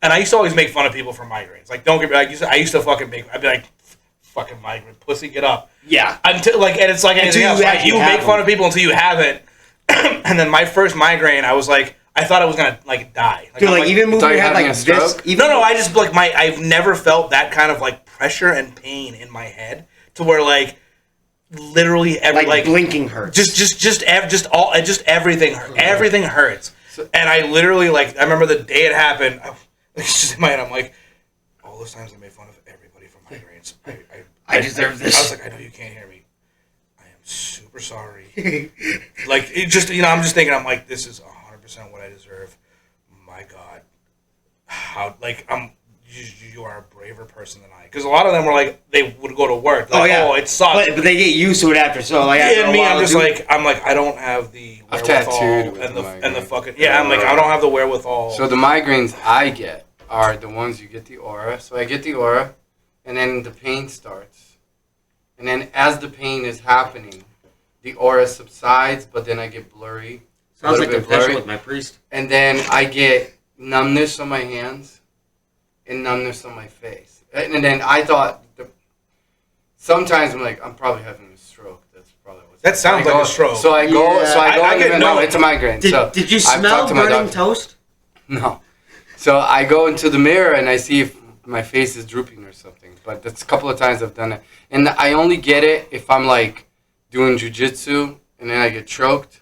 and I used to always make fun of people for migraines. Like, don't get me, I used to fucking I'd be like, fucking migraine, pussy, get up. Yeah. Until like, and it's like anything else. Like, you make fun of people until you have it, and then my first migraine, I was like, I thought I was gonna like die. Dude, like even moving your head having like a this. stroke? No, I just like I've never felt that kind of like pressure and pain in my head to where like literally like blinking hurts. just everything everything hurts. And I literally like I remember the day it happened. It's just in my head. I'm like, all those times I made fun of everybody for migraines. I deserve this. I was like, I know you can't hear me. I am super sorry. Like it just I'm just thinking. I'm like, this is 100% what I deserve. My God, how like you are a braver person than I. Because a lot of them were like, they would go to work. Like, oh, it sucks. But they get used to it after. So like, after and a me, while, I'm just like, I don't have the I've wherewithal tattooed with and the migraine. fucking I'm like, I don't have the wherewithal. So the migraines I get are the ones you get the aura. So I get the aura, and then the pain starts, and then as the pain is happening, the aura subsides, but then I get blurry. sounds a like little a bit confession blurry. with my priest. And then I get numbness on my hands and numbness on my face. And then I thought, sometimes I'm like, I'm probably having a stroke. That's probably what's That sounds like a stroke. So I go, Yeah. I I get even no- know it's a migraine. So Did you I've smell talked to my burning doctor. toast? No. So I go into the mirror and I see if my face is drooping or something. But that's a couple of times I've done it. And I only get it if I'm like doing jujitsu and then I get choked,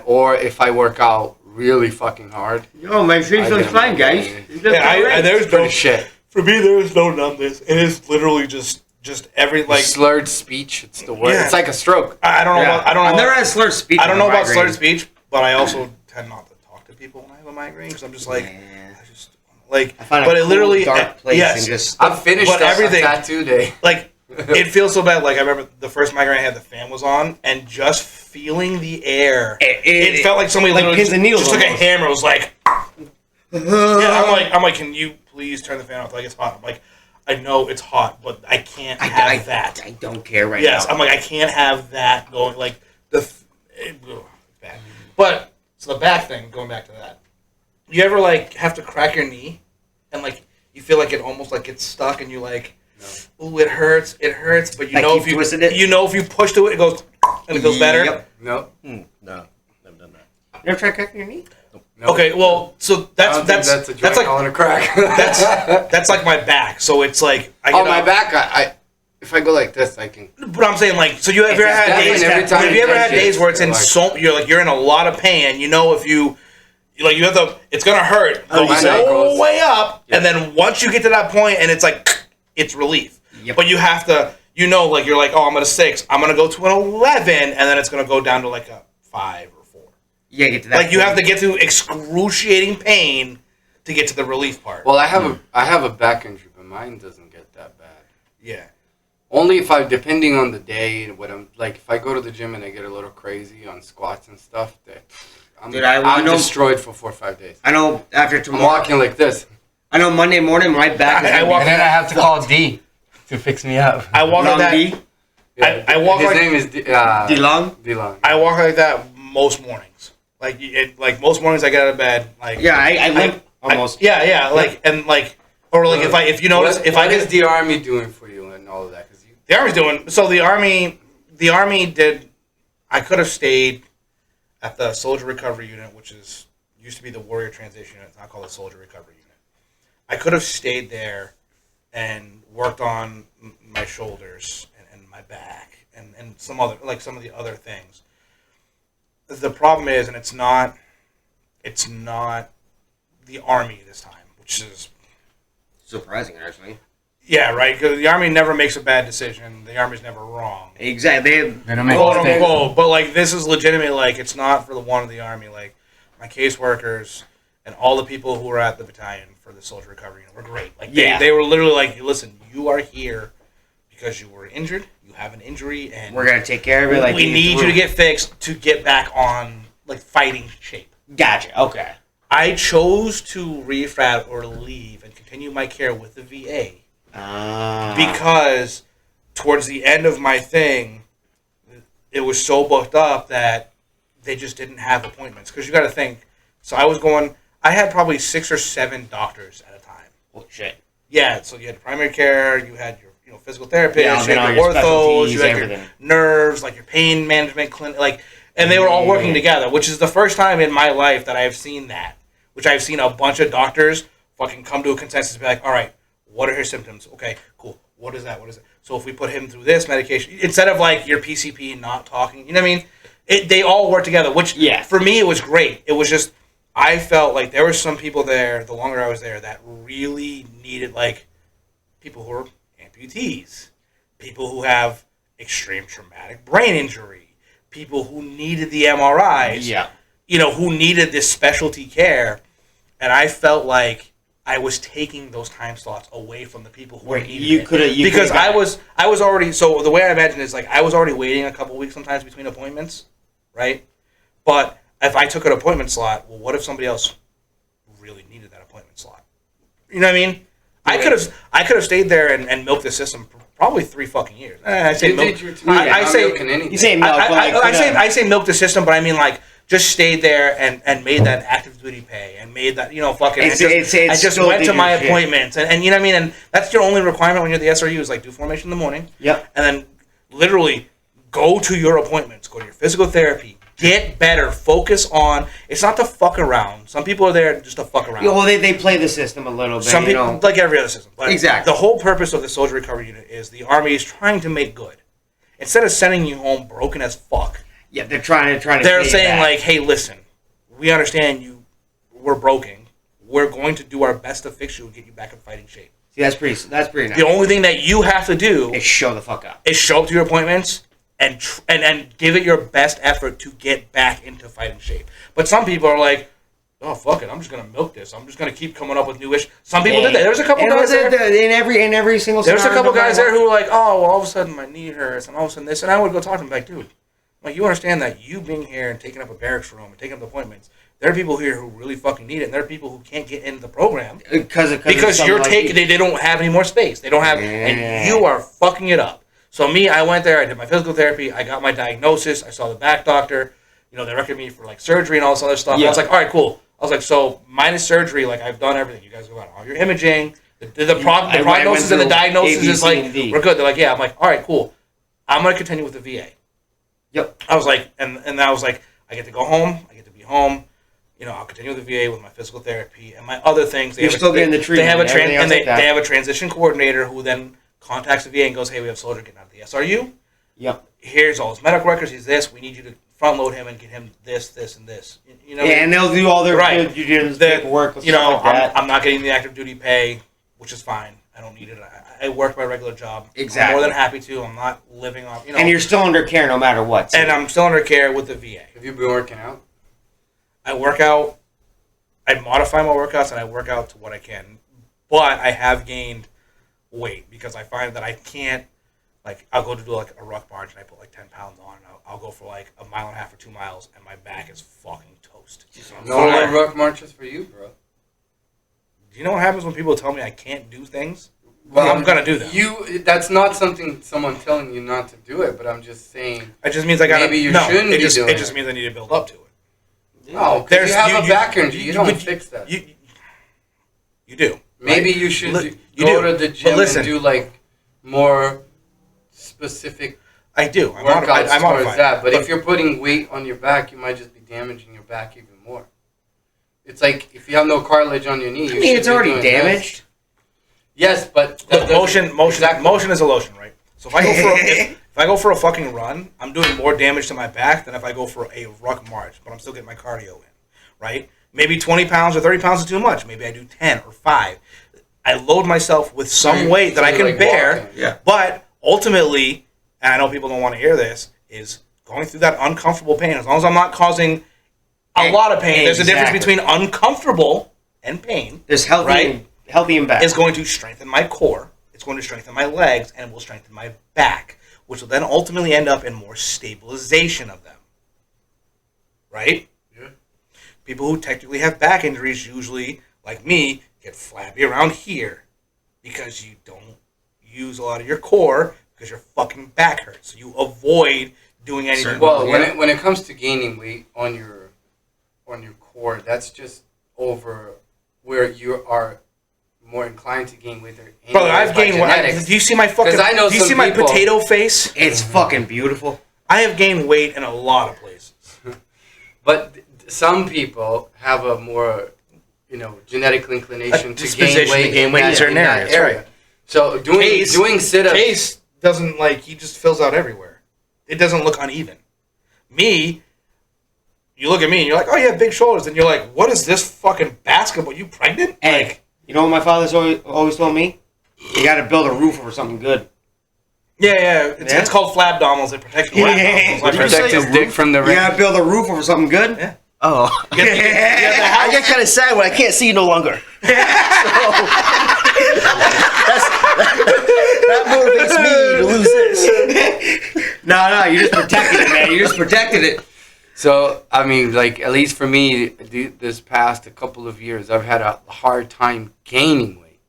or if I work out really fucking hard. Yo, my face I feels get fine, guys. migraine. It's just alright. there's Pretty no shit. for me. There is no numbness. It is literally just every like Slurred speech. It's the word. Yeah. It's like a stroke. I don't know. Yeah. About, I don't know. I've never had slurred speech. I don't with know a about migraine. slurred speech, but I also tend not to talk to people when I have a migraine because I'm just like, Yeah. I just like. I find but a it literally dark place yes, and just. I'm finished but on everything- tattoo day. like it feels so bad. Like I remember the first migraine I had, the fan was on, and just feeling the air, it felt like somebody like literally pins and needles just took a almost. hammer. It was like, yeah. I'm like, can you please turn the fan off? Like it's hot. I'm like, I know it's hot, but I can't have that. I don't care right Yes, now. I'm like, I can't have that going. Like bad. But so the back thing, going back to that. You ever like have to crack your knee, and like you feel like it almost like gets stuck, and you like, ooh, it hurts, but you Like know keep if you twisting it? you know if you push to it, it goes and it feels better. Yep. No. No, never done that. You ever tried cracking your knee? No. Okay, well, so I that's don't think that's that's a that's joint like calling a crack. that's like my back. So it's like I get Oh, my up- back. I if I go like this, I can. But I'm saying like, so you have ever had definitely days? every time Have you ever it had touches, days where it's in like- you're in a lot of pain, and you know if you like you have to, it's gonna hurt Oh, the my neck whole goes- way up, and then once you get to that point, and it's like it's relief. Yep. But you have to, like you're like, oh, I'm at a 6, I'm gonna go to an 11, and then it's gonna go down to like a 5 or 4. Yeah, get to that. Like you point. have to get through excruciating pain to get to the relief part. Well, I have a back injury, but mine doesn't get that bad. Yeah. Only if depending on the day and what I'm like. If I go to the gym and I get a little crazy on squats and stuff, I'm Dude, I know- destroyed for 4 or 5 days. I know after I'm tomorrow. walking like this. I know Monday morning my back. is I gonna walk- be And then I have to call D to fix me up. I walk like Long that. D. I walk His like- name is D-Long? D-Long. I walk like that most mornings. Like most mornings, I get out of bed. Like Yeah, I limp almost. Yeah, like and like or like if you notice if I what get is the army doing for you and all of that? Because you the army's doing so the army did. I could have stayed at the Soldier Recovery Unit, which used to be the Warrior Transition Unit. It's not called the Soldier Recovery Unit. I could have stayed there and worked on my shoulders and my back and some of the other things. The problem is, and it's not the army this time, which is Surprising, actually. Yeah, right. Because the Army never makes a bad decision. The Army's never wrong. Exactly. They don't make Quote mistakes. unquote. But like this is legitimate. Like it's not for the one of the Army. Like my caseworkers and all the people who were at the battalion for the soldier recovery unit were great. Like they were literally like, listen, you are here because you were injured. You have an injury, and We're gonna take care of it. Like we need you to get fixed to get back on like fighting shape. Gotcha. Okay. I chose to refrat or leave and continue my care with the VA because towards the end of my thing, it was so booked up that they just didn't have appointments. Because you got to think, so I had probably 6 or 7 doctors at a time. Well, shit. Yeah, so you had primary care, you had your physical therapist, Yeah, you then all had your your orthos, specialties, you had everything. your nerves, like your pain management clinic, like, and they were all working together, which is the first time in my life that I have seen that. Which I've seen a bunch of doctors fucking come to a consensus and be like, all right, what are his symptoms? Okay, cool. What is that? What is it? So if we put him through this medication, instead of like your PCP not talking, you know what I mean? They all work together, which for me, it was great. It was just, I felt like there were some people there, the longer I was there, that really needed, like, people who are amputees, people who have extreme traumatic brain injury, people who needed the MRIs, who needed this specialty care. And I felt like I was taking those time slots away from the people who needed it. Because I was already, so the way I imagine is like I was already waiting a couple weeks sometimes between appointments, right? But if I took an appointment slot, well, what if somebody else really needed that appointment slot? You know what I mean? I could have stayed there and milked the system for probably 3 fucking years. I say You milk. did your time. I I'm say milking anything. You say milk, but like, I say milk the system, but I mean like just stayed there and made that active duty pay and made that fucking. I just still went did to my your shit. appointments and you know what I mean. And that's your only requirement when you're the SRU is like do formation in the morning. Yep. And then literally go to your appointments, go to your physical therapy, get better, focus on. It's not to fuck around. Some people are there just to fuck around. Well, they play the system a little bit. Some people, like every other system. But Exactly. The whole purpose of the Soldier Recovery Unit is the Army is trying to make good. Instead of sending you home broken as fuck, Yeah, they're trying to. they're pay saying back. like, "Hey, listen, we understand we're broken. We're going to do our best to fix you and get you back in fighting shape. See, that's pretty nice. The only thing that you have to do Is show the fuck up. is show up to your appointments and give it your best effort to get back into fighting shape. But some people are like, oh fuck it, I'm just gonna milk this. I'm just gonna keep coming up with new issues. Some people did that. There was a couple guys there. In every single. There was a scenario, couple no matter guys there what. who were like, oh, well, all of a sudden my knee hurts, and all of a sudden this, and I would go talk to them like, dude, like you understand that you being here and taking up a barracks room and taking up appointments. There are people here who really fucking need it, and there are people who can't get into the program because you're taking. They don't have any more space. They don't have, and you are fucking it up. So me, I went there. I did my physical therapy. I got my diagnosis. I saw the back doctor. They recommended me for like surgery and all this other stuff. Yeah. I was like, all right, cool. I was like, so minus surgery, like I've done everything. You guys go out all your imaging. The prognosis and the diagnosis is like we're good. They're like, yeah. I'm like, all right, cool. I'm gonna continue with the VA. Yep. I was like, and I was like, I get to go home. I get to be home. I'll continue with the VA with my physical therapy and my other things. You're still getting the treatment. They have a and everything else like that. they have a transition coordinator who then contacts the VA and goes, hey, we have a soldier getting out of the SRU. Yep. Here's all his medical records. He's this. We need you to front load him and get him this, this, and this. Yeah, and they'll do all their Right. due diligence The- paperwork. Like that. I'm not getting the active duty pay, which is fine. I don't need it. I work my regular job. Exactly. I'm more than happy to. I'm not living off. And you're still under care no matter what. too. And I'm still under care with the VA. Have you been working out? I work out. I modify my workouts and I work out to what I can. But I have gained weight because I find that I can't, like, I'll go to do like a ruck march and I put like 10 pounds on and I'll go for like a mile and a half or 2 miles and my back is fucking toast. No more ruck marches for you, bro. Do you know what happens when people tell me I can't do things? Well, I'm going to do them. That's not something someone telling you not to do it, but I'm just saying. It just means I got to. Maybe you no, shouldn't it be just, doing It just it. means I need to build up to it. No, because you have a back injury. You don't fix that. You do. Maybe right? you should You go do. to the But gym listen, and do like more specific I do. I'm workouts I'm towards modified. that. But if you're putting weight on your back, you might just be damaging your back even more. It's like if you have no cartilage on your knee. I mean, it's already damaged. Yes, but Look, motion is a lotion, right? So if I go for if I go for a fucking run, I'm doing more damage to my back than if I go for a ruck march, but I'm still getting my cardio in, right? Maybe 20 pounds or 30 pounds is too much. Maybe I do 10 or 5. I load myself with some weight that I you're, can like, bear. walking. Yeah. But ultimately, and I know people don't want to hear this, is going through that uncomfortable pain. As long as I'm not causing a lot of pain, there's a difference Exactly. between uncomfortable and pain. There's healthy, Right? healthy and bad. Is going to strengthen my core. It's going to strengthen my legs, and it will strengthen my back, which will then ultimately end up in more stabilization of them. Right? Yeah. People who technically have back injuries usually, like me, get flabby around here because you don't use a lot of your core because your fucking back hurts. So you avoid doing anything. Well, with when it comes to gaining weight on your core, that's just over where you are more inclined to gain weight. Brother, I've gained weight. genetics. Do you see my fucking? 'Cause I know do you some see my people- potato face? It's fucking beautiful. I have gained weight in a lot of places. But some people have a more, genetic inclination to disposition gain weight, to gain weight in certain areas, area. right. So Case- doing sit-ups. Case doesn't he just fills out everywhere. It doesn't look uneven. Me, you look at me and you're like, oh, you have big shoulders. And you're like, what is this fucking basketball? You pregnant? Hey, you know what my father's always told me? You got to build a roof over something good. Yeah. It's called flabdominals. It protects your abdominals. What did you Protect say, his a dick roof? from the You rain. got to build a roof over something good. Yeah. Oh. You have the I house. get kind of sad when I can't see you no longer. That motivates me to lose this. No, you just protected it, man. You just protected it. So, I mean, like, at least for me, this past a couple of years, I've had a hard time gaining weight.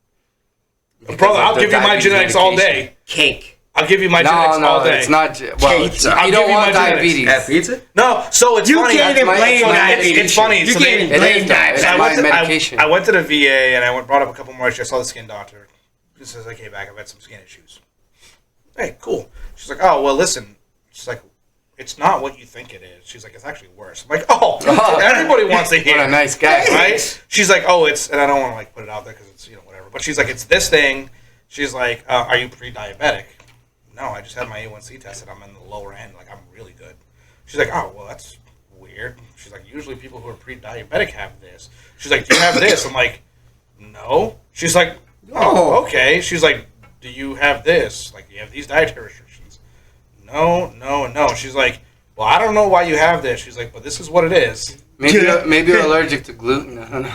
Because Brother, of I'll the give you my diabetes genetics all medication. day. Cake. I'll give you my No, genetics all day. it's not. Well, Pizza. you I'll don't give you want my genetics. diabetes. Pizza? No, so it's You funny. can't even my- blame it's my diabetes. It's funny. You So can't they- even It blame is, though. diabetes. It's So my medication. I went to the VA and I brought up a couple more issues. I saw the skin doctor. She says I came back. I've had some skin issues. Hey, cool. She's like, oh, well, listen. She's like, it's not what you think it is. She's like, it's actually worse. I'm like, oh, everybody wants to hear. What a nice guy. Right? She's like, oh, it's, and I don't want to put it out there because it's, whatever. But she's like, it's this thing. She's like, are you pre-diabetic? No, I just had my A1C tested. I'm in the lower end. Like, I'm really good. She's like, oh, well, that's weird. She's like, usually people who are pre-diabetic have this. She's like, do you have this? I'm like, no. She's like, oh, okay. She's like, do you have this? Like, do you have these dietary restrictions? No. She's like, well, I don't know why you have this. She's like, but this is what it is. Maybe you're allergic to gluten. I don't know.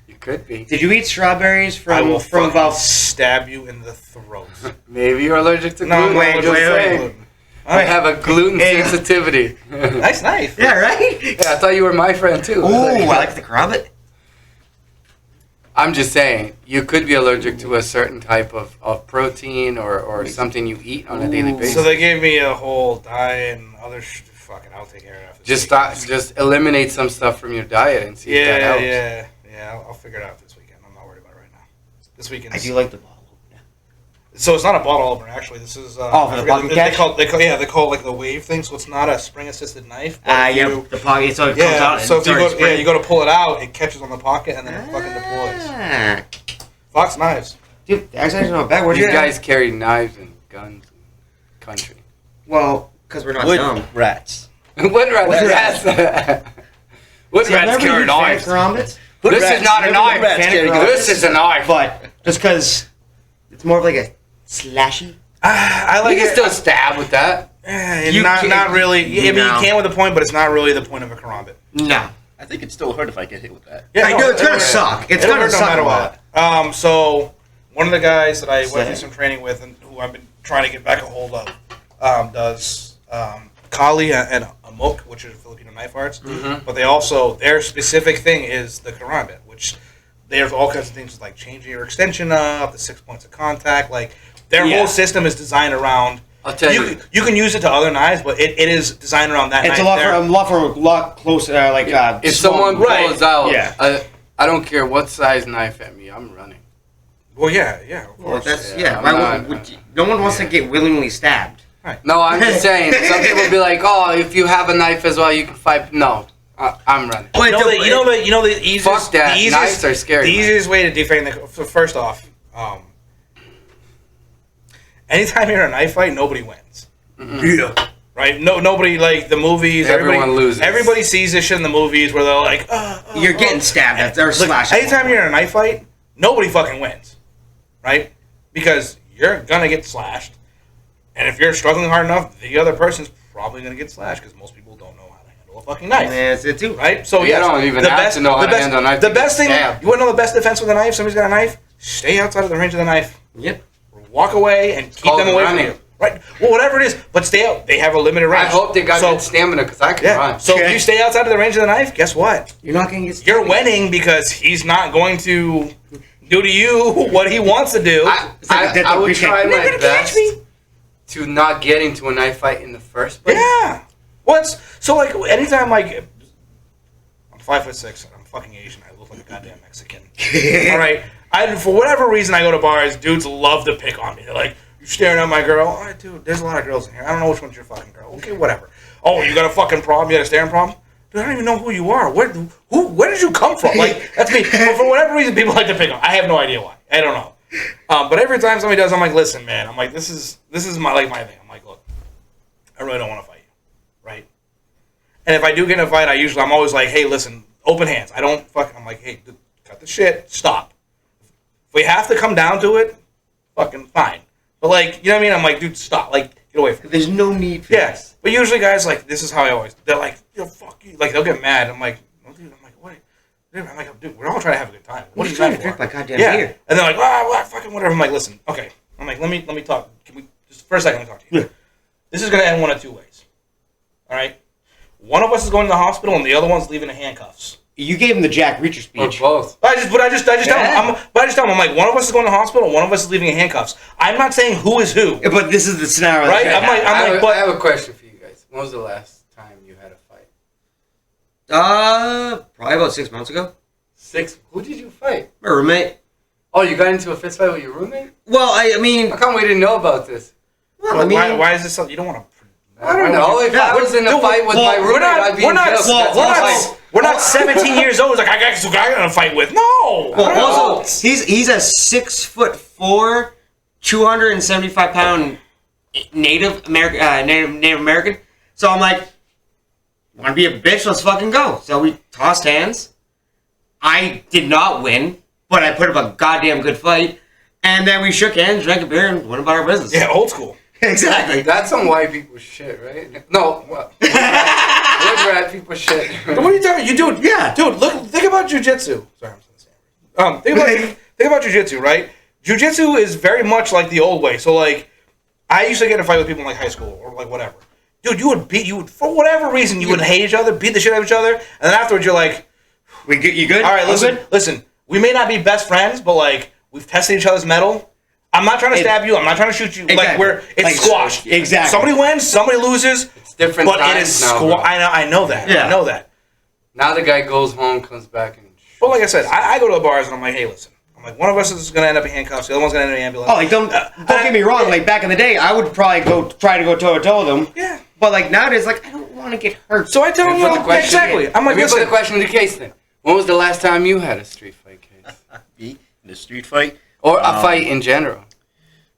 You could be. Did you eat strawberries I will from fucking about... stab you in the throat. Maybe you're allergic to No, gluten. wait, I'm just wait. saying. I have a gluten sensitivity. Nice knife. Yeah, right? Yeah, I thought you were my friend too. Ooh, I like the Kermit. I'm just saying, you could be allergic to a certain type of protein or something you eat on a daily basis. So they gave me a whole diet and other fucking, I'll take care of it. just eliminate some stuff from your diet and see if that helps. Yeah. I'll figure it out this weekend. I'm not worried about it right now. This weekend. I do like the bottle. So it's not a bottle opener actually. This is for the I forget- pocket they catch? call it like the wave thing. So it's not a spring assisted knife. but if Yeah, you- the pocket, so it comes Yeah, out and so if you starts go, spraying. you go to pull it out, it catches on the pocket and then it fucking deploys. Ah. Fox knives. Dude, that's actually not bad. Where'd These you guys carry knives and guns in the country. Well, because we're not Wood dumb. rats. Wood rats. Wood See, I've rats never carry used knives. Karambits, Wood This is rats. not a Wood knife. rats Fan carry of guns. This is a knife. but just because it's more of like a slashy. I You like can it. still stab with that. You not can't- really. I mean, No. you can with a point, but it's not really the point of a karambit. No. I think it'd still hurt if I get hit with that. Yeah, I know, it's gonna it'll- suck. It's it'll gonna hurt no suck matter a lot. what. So one of the guys that I went Sad. through some training with and who I've been trying to get back a hold of does Kali and Amok, which is Filipino knife arts. Mhm. But they also their specific thing is the karambit, which there's all kinds of things like changing your extension up, the 6 points of contact. Like their Yeah. whole system is designed around. I'll tell you. You can use it to other knives, but it is designed around that. It's knife a lot there. for a lot closer. If small- someone Right. pulls out, Yeah. I don't care what size knife at me, I'm running. Well, yeah, of Well, course. that's Yeah, yeah. I'm why not- would you- no one wants to get willingly stabbed. No, I'm just saying. Some people be like, "Oh, if you have a knife as well, you can fight." No, I'm running. You know the easiest. Fuck that. The easiest, Knives are scary, The man. easiest way to defend the first off, anytime you're in a knife fight, nobody wins. Yeah. Right? Nobody like the movies. Everyone loses. Everybody sees this shit in the movies where they're like, You're getting stabbed. They're Look, slashing. anytime you're in a knife fight, nobody fucking wins, right? Because you're gonna get slashed, and if you're struggling hard enough, the other person's probably gonna get slashed because most people don't know how to handle a fucking knife. Yeah, that's it too. Right? So You don't even have to know how to handle a knife The to best get thing, stabbed. you want to know the best defense with a knife? Somebody's got a knife. Stay outside of the range of the knife. Yep. Walk away and keep called them away from running. you. Right? Well, whatever it is, but stay out. They have a limited range. I hope they got so, good stamina because I can yeah. run. So if Okay. you stay outside of the range of the knife, guess what? You're not gonna get. You're winning because he's not going to do to you what he wants to do. I would try You're my gonna catch best me. to not get into a knife fight in the first place. Yeah. What's so like? Anytime like, I'm 5'6" and I'm fucking Asian. I look like a goddamn Mexican. All right. For whatever reason, I go to bars. Dudes love to pick on me. They're like, "You're staring at my girl." All right, dude. There's a lot of girls in here. I don't know which one's your fucking girl. Okay, whatever. Oh, you got a fucking problem? You got a staring problem? Dude, I don't even know who you are. Where did you come from? Like, that's me. But for whatever reason, people like to pick on. I have no idea why. I don't know. But every time somebody does, I'm like, listen, man. I'm like, this is my thing. I'm like, look, I really don't want to fight you, right? And if I do get in a fight, I'm always like, hey, listen, open hands. I don't fucking. I'm like, hey, dude, cut the shit. Stop. If we have to come down to it, fucking fine. But like, you know what I mean? I'm like, dude, stop. Like, get away from me. There's no need for Yeah, this. but usually guys like this is how I always. They're like, yo, fuck you. Like they'll get mad. I'm like, no, dude. I'm like, what? Dude, I'm like, dude, we're all trying to have a good time. What are you trying mad to drink for? my goddamn yeah. beer. And they're like, what? Fucking whatever. I'm like, listen, okay. I'm like, let me talk. Can we just for a second? Let me talk to you. Yeah. This is gonna end one of two ways. All right. One of us is going to the hospital, and the other one's leaving in handcuffs. You gave him the Jack Reacher Or speech. both. I just tell him. Yeah. I just tell him. I'm like, one of us is going to the hospital, one of us is leaving in handcuffs. I'm not saying who is who. But this is the scenario. Right? That I'm like, I have a question for you guys. When was the last time you had a fight? probably about 6 months ago. Who did you fight? My roommate. Oh, you got into a fist fight with your roommate? Well, I mean, How come we didn't know about this? well, I mean, why is this something you don't want to? I don't know. If I was in a fight with my roommate, I'd be in jail. We're not 17 years old. It's like I got some guy to fight with. No. well, also he's a 6'4", 275-pound Native American. So I'm like, want to be a bitch? Let's fucking go. So we tossed hands. I did not win, but I put up a goddamn good fight. And then we shook hands, drank a beer, and went about our business. Yeah, old school. Exactly. That's some white people shit, right? No, what? Red people shit. What are you talking? You dude, Yeah. dude. Look, think about jujitsu. Sorry, I'm saying. Think about jujitsu, right? Jujitsu is very much like the old way. So like, I used to get in a fight with people in like high school or like whatever. Dude, you would for whatever reason you would hate each other, beat the shit out of each other, and then afterwards you're like, You good? all right, I'm listen, good? listen. We may not be best friends, but like we've tested each other's metal. I'm not trying to stab you. I'm not trying to shoot you. Exactly. Like it's Like, squash. exactly. Somebody wins. Somebody loses. It's different But it times is now, bro. I know that. Yeah. I know that. Now the guy goes home, comes back, and But like I said, I go to the bars and I'm like, hey, listen. I'm like, one of us is going to end up in handcuffs. The other one's going to end up in an ambulance. Oh, like don't get me wrong. Like back in the day, I would probably try to go toe to toe with them. Yeah. But like nowadays, like I don't want to get hurt. So I tell Let me you put the question exactly. in. I'm like, Let me put listen. the question in the case then. When was the last time you had a street fight case? Me in the street fight, Or a fight in general?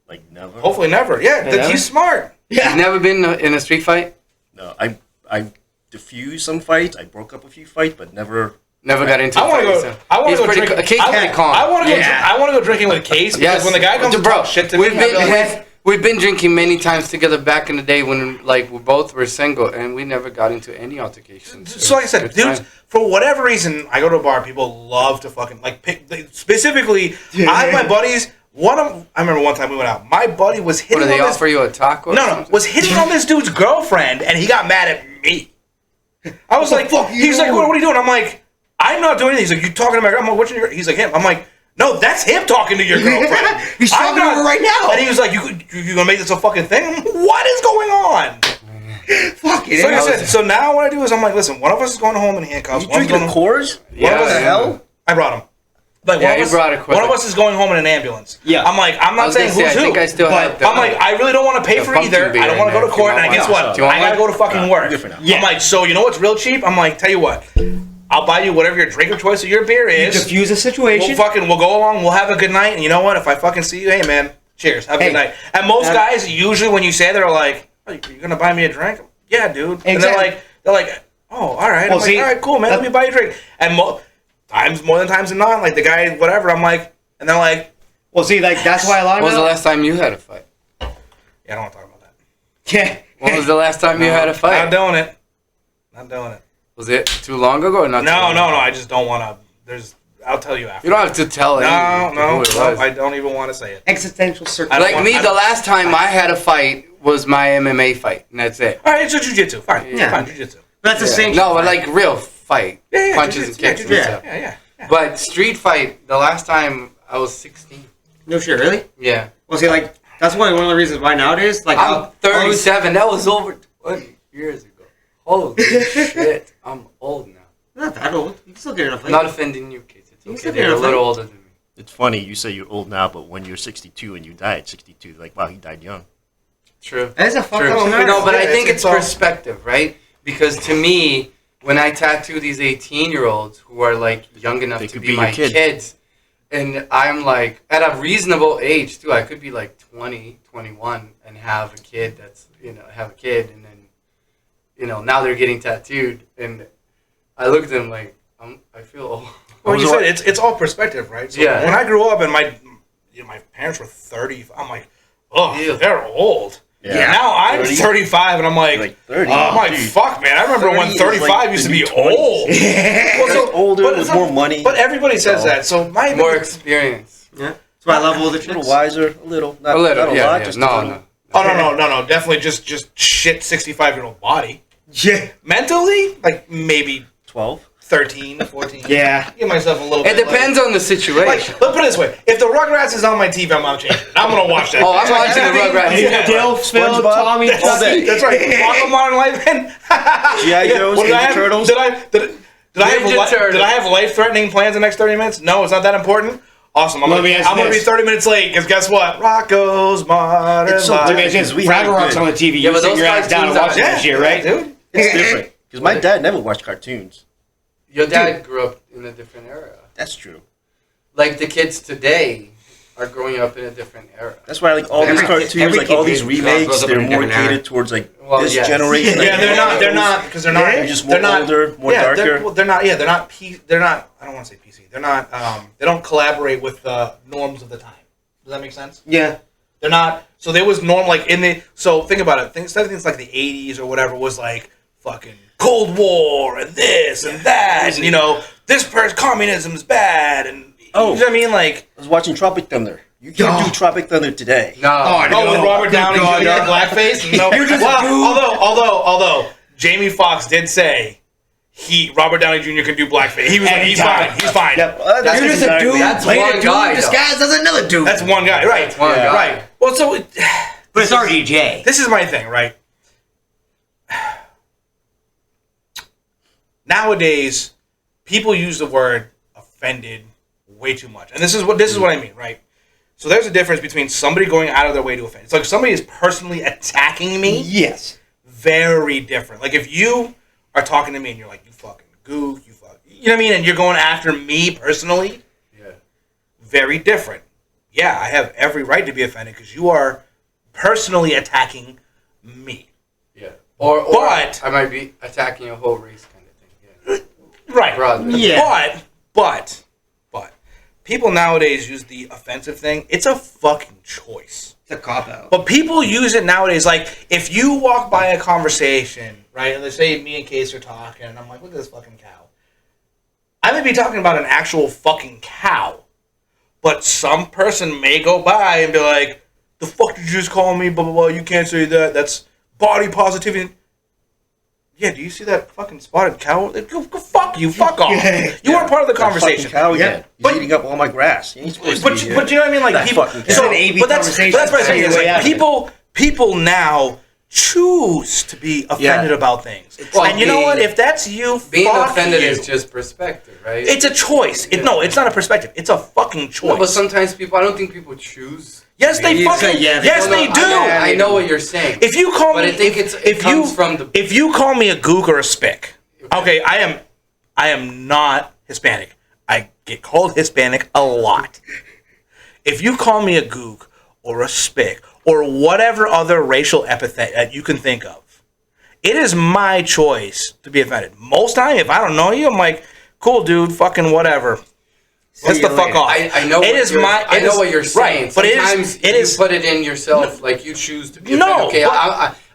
like never. Hopefully never. Yeah, never? he's smart. You've never been in a street fight? No, I diffused some fights. I broke up a few fights, but never. Never got into a I want fight. to go. I want He's to go pretty drink. Case pretty calm. I want to go. Yeah. I want to go drinking with Case because when the guy comes to talk shit to me, we've I'll be been like, we've been drinking many times together back in the day when like we both were single and we never got into any altercations. So like I said, It's dudes, fine. for whatever reason, I go to a bar. People love to fucking like pick. Specifically, I have my buddies. I remember one time we went out. My buddy was What, hitting do they on this. offer you a taco? or No, something? was hitting on this dude's girlfriend, and he got mad at me. I was like, fuck you he's like, doing? what are you doing? I'm like, I'm not doing anything. He's like, you talking to my girl? I'm like, what's your? He's like, him. I'm like, no, that's him talking to your girlfriend. He's I'm talking to her right now. And he was like, you gonna make this a fucking thing? I'm like, what is going on? Fuck it. So like I said, so now what I do is I'm like, listen, one of us is going home in handcuffs. You One's drinking going a Coors? Yeah, What the hell? I brought him. Like Yeah, one, you of us, brought a Coors. one of us is going home in an ambulance. Yeah. I'm like, I'm I not was saying gonna say, who's I think who. I still but have the, I'm like, I really don't want to pay the for pumpkin either. beer I don't want to in go to there if court, you and I want guess one. what? Do you want I gotta one? go to fucking work. good for now. Yeah. I'm like, so you know what's real cheap? I'm like, tell you what, I'll buy you whatever your drink of choice of your beer is. Diffuse the situation. We'll go along. We'll have a good night. And you know what? If I fucking see you, hey man, cheers. Have a good Hey. night. And most guys usually when you say they're like, oh, you're gonna buy me a drink? Yeah, dude. And Exactly. they're like, oh, all right. Well, I'm see, like, all right, cool, man. Let me buy you a drink. And more than times than not, like the guy, whatever. I'm like, and they're like, Well, see, like that's why a lot When was the of last time you had a fight? yeah, I don't want to talk about that. yeah. When was the last time you had a Not fight? doing it. Not doing it. Was it too long ago or not? No, too long no, ago? no. I just don't want to. I'll tell you after. You don't have to tell No, anyone no, who it no. was. I don't even want to say it. Existential circle. I don't Like want- me, I the don't- last time I had a fight was my MMA fight, and that's it. All right, it's a jujitsu. Fine, Yeah. fine, jujitsu. That's the same. No, but like real fight, Yeah, punches jujitsu, and kicks yeah, and jujitsu. stuff. Yeah. But street fight, the last time I was 16. No shit, really? Yeah, Well, see, like that's one of the reasons why nowadays, like I'm I'll- 37. That was over 20 years ago. Holy shit, I'm old now. not that old. You can still get in a fight. I'm not offending you kids. It's You okay. said They're you're a a little fight. older than me. It's funny you say you're old now, but when you're 62 and you die at 62, like wow, he died young. True. That's a fucked True. up scenario. No, but I Yeah, think it's it's all- perspective, right? Because to me, when I tattoo these 18-year-olds who are like young enough They to could be be your my kid. kids, and I'm like at a reasonable age too. I could be like 20, 21 and have a kid that's, have a kid, and then, now they're getting tattooed, and I look at them like I feel old. Well, you was said it's all perspective, right? So Yeah. when I grew up and my parents were 30, I'm like, oh, Ew. they're old. Yeah. Now I'm 30? 35 and I'm like, Like 30. I'm like, Dude. fuck, man. I remember 30 when is 35 like used to the be new 20s. old. It's older with it's more money. But everybody says So- that. So my More experience. Yeah. That's why I love older a little chicks. wiser, a little, not A little, not a yeah, lot, yeah. just a No, little. no. Oh no, definitely just shit 65-year-old body. Yeah. Mentally, like maybe 12. 13, 14. Yeah. Give myself a little It bit. depends on the Like, situation. let's put it this way: if the Rugrats is on my TV, I'm not changing it. I'm gonna watch that. Oh, I'm watching the Rugrats. Yeah. Dill, Phil, SpongeBob, Tommy, That's, all day. that's right. Aqua Modern Life and G.I. Joes, What did I Ninja have? Turtles. Did I have Ninja Turtles. did I have life-threatening plans the next 30 minutes? No, it's not that important. Awesome. I'm Let me gonna ask be this. 30 minutes late because guess what? Rocco's Modern It's so Life. different. Because We Fraggle have Rock's good. on the TV. Yeah, You but sit those your ass down and cartoons watch are- that shit, right? dude. It's different. Because my dad never watched cartoons. Your dad grew up in a different era. That's true. Like the kids today are growing up in a different era. That's why like all Every these kid- cartoons, every like kid all these grows remakes, up they're in a more different era. catered towards like Well, this yes. generation. like, Yeah, they're not because they're not. They're just more not, older, more yeah, darker. They're not. Yeah, they're not. They're not. I don't want to say PC. They're not. They don't collaborate with the norms of the time. Does that make sense? Yeah. They're not. So there was norm like in the. So think about it. Instead of things like the '80s or whatever was like fucking Cold War and this and that, and this person communism's bad and Oh. you know what I mean? Like I was watching Tropic Thunder. You can't do Tropic Thunder today. No. with Robert Downey God, Jr. yeah. blackface. No, although Jamie Foxx did say. Robert Downey Jr. can do blackface. He was like, he's Anytime. fine. He's fine. Yep. You're just a dude. That's playing one a dude guy, though. disguised as another dude. That's one guy, right? one Yeah. guy. Right. Well, so but it's RDJ. this is my thing, right? Nowadays, people use the word offended way too much, and this is what I mean, right? So there's a difference between somebody going out of their way to offend. It's like if somebody is personally attacking me. Yes. Very different. Like if you are talking to me and you're like, you fucking gook, you know what I mean, and you're going after me personally. Yeah. Very different. Yeah, I have every right to be offended because you are personally attacking me. Yeah. Or But- I might be attacking a whole race kind of thing. Yeah. Right. Broadly. Yeah. But people nowadays use the offensive thing. It's a fucking choice. It's a cop out. But people use it nowadays. Like, if you walk by a conversation, right, and let's say me and Case are talking, and I'm like, look at this fucking cow. I may be talking about an actual fucking cow. But some person may go by and be like, the fuck did you just call me? Blah, blah, blah. You can't say that. That's body positivity. Yeah, do you see that fucking spotted cow? Go fuck you. Fuck off. You weren't part of the That fucking conversation. cow Yeah. again. He's But- eating up all my grass. He ain't supposed But to be you, here. but you know what I mean? Like That people, fucking It's an AB but that's conversation. what I'm saying. Is Way like out of it. people now choose to be offended about things. Well, And you know being- what? If that's you, Being fuck offended you. is just perspective, right? It's a choice. No, it's not a perspective. It's a fucking choice. No, but sometimes people, I don't think people choose. yes, they You fucking. say, yeah, yes, Well, they no, do. I know what you're saying. If you call But me, I think it comes from the. if you call me a gook or a spick, okay, I am not Hispanic. I get called Hispanic a lot. If you call me a gook or a spick or whatever other racial epithet that you can think of, it is my choice to be offended. Most time, if I don't know you, I'm like, cool, dude, fucking whatever. Piss the fuck off. I know. I know what you're saying. Right, but sometimes you put it in yourself, like you choose to be offended. Okay,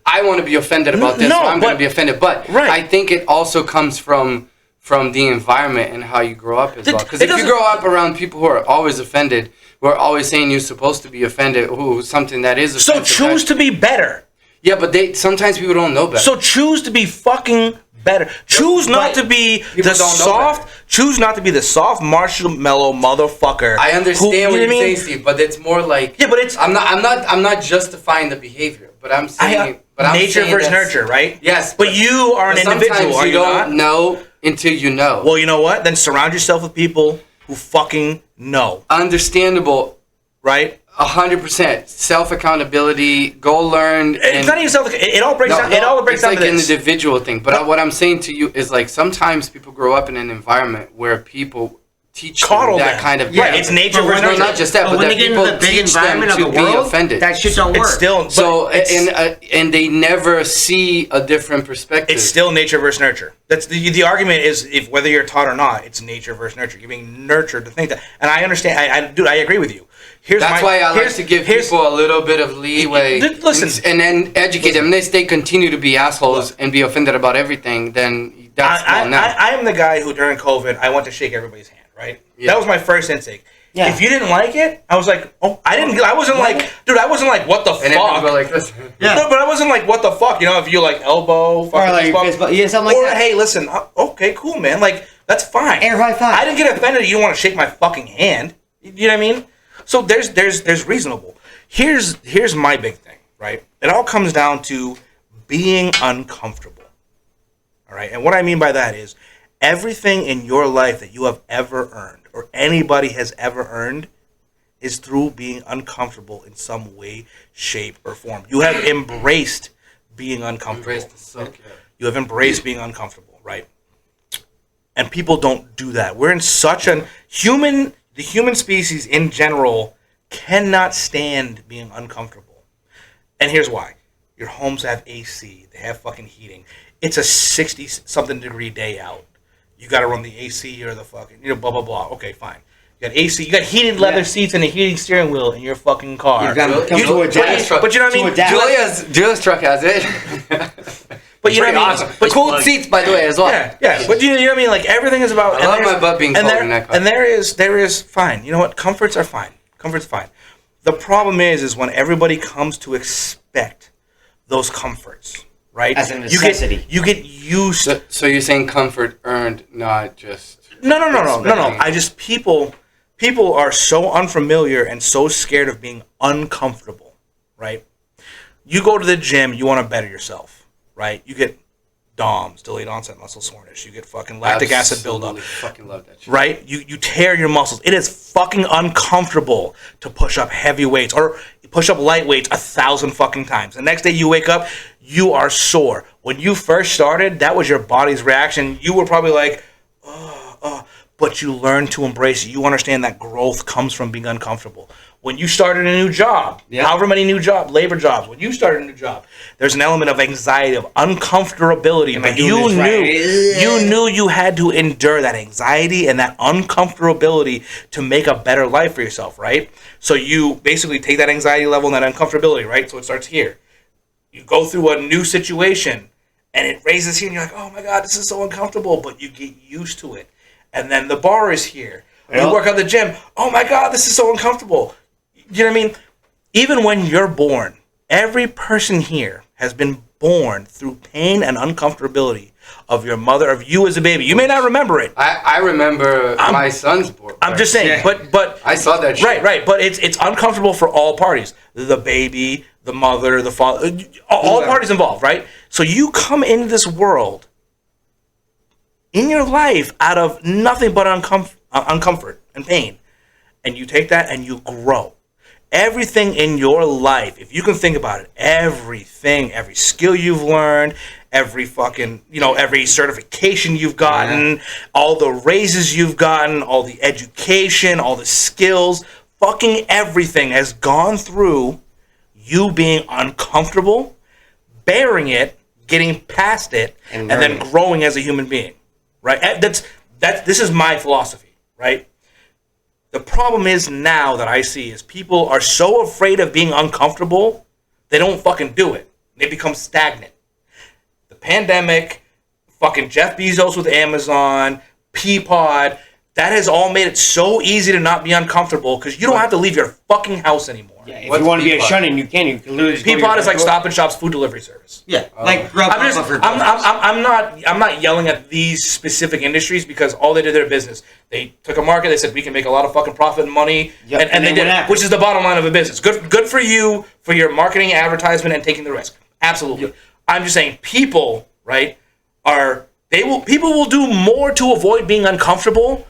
I want to be offended about this, so I'm going to be offended. But I think it also comes from the environment and how you grow up as well. Because if you grow up around people who are always offended, who are always saying you're supposed to be offended, something that is offensive. So choose to be better. Yeah, but sometimes people don't know better. So choose to be fucking better. Choose not to be the soft. Choose not to be the soft marshmallow motherfucker. I understand what you're saying, Steve, but it's more like but it's. I'm not justifying the behavior, but I'm saying. Nature versus nurture, right? Yes, but you are an individual. Sometimes you don't know until you know. Well, you know what? Then surround yourself with people who fucking know. Understandable, right? 100%. Self accountability. Go learn. It's not even self. It all breaks down. It all breaks down to this. It's like an individual thing. But what I'm saying to you is like sometimes people grow up in an environment where people teach them that kind of it's nature versus nurture. Not just that, but when that they get into people the big teach them environment of to the be world, offended. that shit don't work. It's still so and they never see a different perspective. It's still nature versus nurture. That's the argument is if whether you're taught or not, it's nature versus nurture. You're being nurtured to think that, and I understand. I agree with you. That's why I like to give people a little bit of leeway. Listen, and then educate them. If they continue to be assholes and be offended about everything, then that's I am the guy who during COVID I went to shake everybody's hand. Right, that was my first instinct. Yeah. If you didn't like it, I was like, oh, I wasn't like, dude, I wasn't like, what the and fuck? Go like this. Yeah. No, but I wasn't like, what the fuck? You know, if you like elbow, fucking or like fist bump, yeah, something like that. Hey, listen, okay, cool, man. Like, that's fine. Air high five. I didn't get offended. You don't want to shake my fucking hand. You know what I mean? So there's reasonable. Here's my big thing, right? It all comes down to being uncomfortable. All right, and what I mean by that is everything in your life that you have ever earned or anybody has ever earned is through being uncomfortable in some way, shape, or form. You have embraced being uncomfortable. You have embraced being uncomfortable, right? And people don't do that. We're in such the human species in general cannot stand being uncomfortable. And here's why. Your homes have AC. They have fucking heating. It's a 60-something degree day out. You got to run the AC or the fucking, blah, blah, blah. Okay, fine. You got AC. You got heated leather seats and a heated steering wheel in your fucking car. But you know what I mean? Julia's truck has it. But you know what I mean? Awesome. But cooled seats, by the way, as well. Yeah. But you know what I mean? Like, everything is about... I love my butt being cold in that car. And there is fine. You know what? Comforts are fine. Comfort's fine. The problem is when everybody comes to expect those comforts... Right? As a necessity. You get used. So you're saying comfort earned, not just. No. I just people are so unfamiliar and so scared of being uncomfortable. Right? You go to the gym, you want to better yourself. Right? You get DOMS, delayed onset muscle soreness. You get fucking lactic acid buildup. Fucking love that shit. Right? You tear your muscles. It is fucking uncomfortable to push up heavy weights or push up light weights 1,000 fucking times. The next day you wake up, you are sore. When you first started, that was your body's reaction. You were probably like, but you learn to embrace it. You understand that growth comes from being uncomfortable. When you started a new job, however many labor jobs, when you started a new job, there's an element of anxiety, of uncomfortability. But you knew you had to endure that anxiety and that uncomfortability to make a better life for yourself, right? So you basically take that anxiety level and that uncomfortability, right? So it starts here. You go through a new situation, and it raises here, and you're like, oh my God, this is so uncomfortable, but you get used to it. And then the bar is here. You work at the gym, oh my God, this is so uncomfortable. You know what I mean? Even when you're born, every person here has been born through pain and uncomfortability of your mother, of you as a baby. You may not remember it. I remember my son's birth. I'm just saying, but I saw that shit. Right. But it's uncomfortable for all parties. The baby, the mother, the father, all parties involved, right? So you come into this world in your life out of nothing but uncomfort and pain. And you take that and you grow. Everything in your life, if you can think about it, everything, every skill you've learned, every fucking, every certification you've gotten, all the raises you've gotten, all the education, all the skills, fucking everything has gone through you being uncomfortable, bearing it, getting past it, and then growing as a human being, right? This is my philosophy, right? The problem is now that I see is people are so afraid of being uncomfortable, they don't fucking do it. They become stagnant. The pandemic, fucking Jeff Bezos with Amazon, Peapod, that has all made it so easy to not be uncomfortable because you don't have to leave your fucking house anymore. Yeah, if What's you want to be a Peapod? shut-in, you can. You can literally just go to your Peapod is like front door. Stop and Shop's food delivery service. Yeah, like Grubhub I'm just, for I'm, groceries. I'm not yelling at these specific industries because all they did their business. They took a market. They said we can make a lot of fucking profit and money, Yep, and and they then did, what happened? which is the bottom line of a business. Good for you for your marketing, advertisement, and taking the risk. Absolutely. I'm just saying, people, right, people will do more to avoid being uncomfortable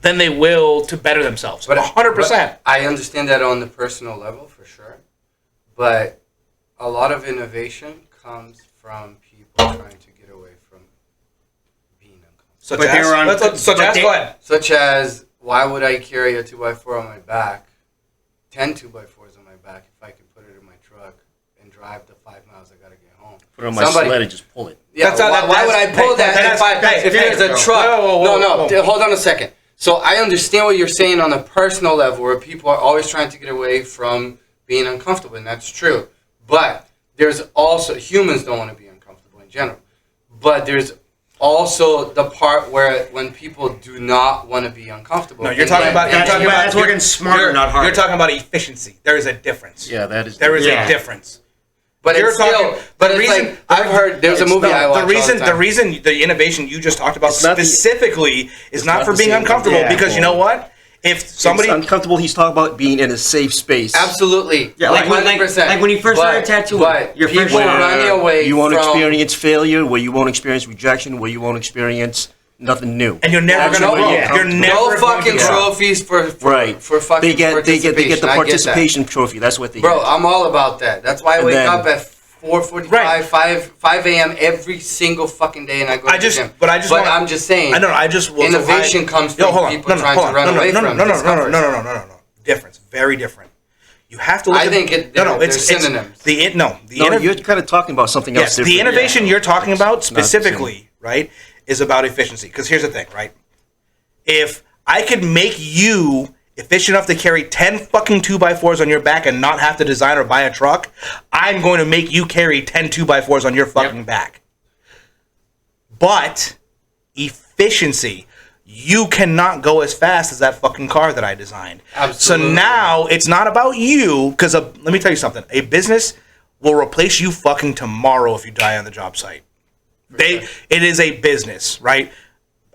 than they will to better themselves. But 100%. But I understand that on the personal level for sure, but a lot of innovation comes from people trying to get away from being uncomfortable. So But they were on- so but Jazz, they- go ahead. Such as, why would I carry a 2x4 on my back, 10 2x4s on my back, if I can put it in my truck and drive the 5 miles I gotta get home? Put it on my sled and just pull it. Yeah, That's not- why would I pull that that's- if there's a that's- truck? whoa, whoa. No, hold on a second. So I understand what you're saying on a personal level where people are always trying to get away from being uncomfortable, and that's true. But there's also, humans don't want to be uncomfortable in general. But there's also the part where when people do not want to be uncomfortable. No, you're talking about that's working smarter, not harder. You're talking about efficiency. There is a difference. Yeah, that is. There is Yeah. a difference. But You're it's still, talking- but the it's reason- like, I've heard, there's a movie I watch the reason the innovation you just talked about It's not the- specifically is not not for the being same. uncomfortable Yeah. because you know what? If somebody It's uncomfortable. He's talking about being in a safe space. Absolutely. Yeah, like when- 100%. like when you first started tattooing, But your people first- running away You won't from... experience failure, where you won't experience rejection, where you won't experience nothing new. and you're never That's gonna no- grow. yeah. You're never No going fucking to grow. trophies for Right. fucking They get the participation. I get that. participation trophy. That's what they Bro, get. I'm all about that. That's why I And wake then- up at 4:45, Right. 5 a.m. every single fucking day, and I go to the gym. But I'm just saying. I know. I just will. Innovation comes from hold on. people trying to run away from discomfort. No. Difference. Very different. You have to look I at think they're synonyms. No, you're kind of talking about something else Yes, different. the innovation you're talking about not the same. specifically, right, is about efficiency. Because here's the thing, right? If I could make you efficient enough to carry 10 fucking 2x4s on your back and not have to design or buy a truck, I'm going to make you carry 10 2x4s on your fucking back. But efficiency, you cannot go as fast as that fucking car that I designed. Absolutely. So now it's not about you, because let me tell you something. A business will replace you fucking tomorrow if you die on the job site. It is a business, right?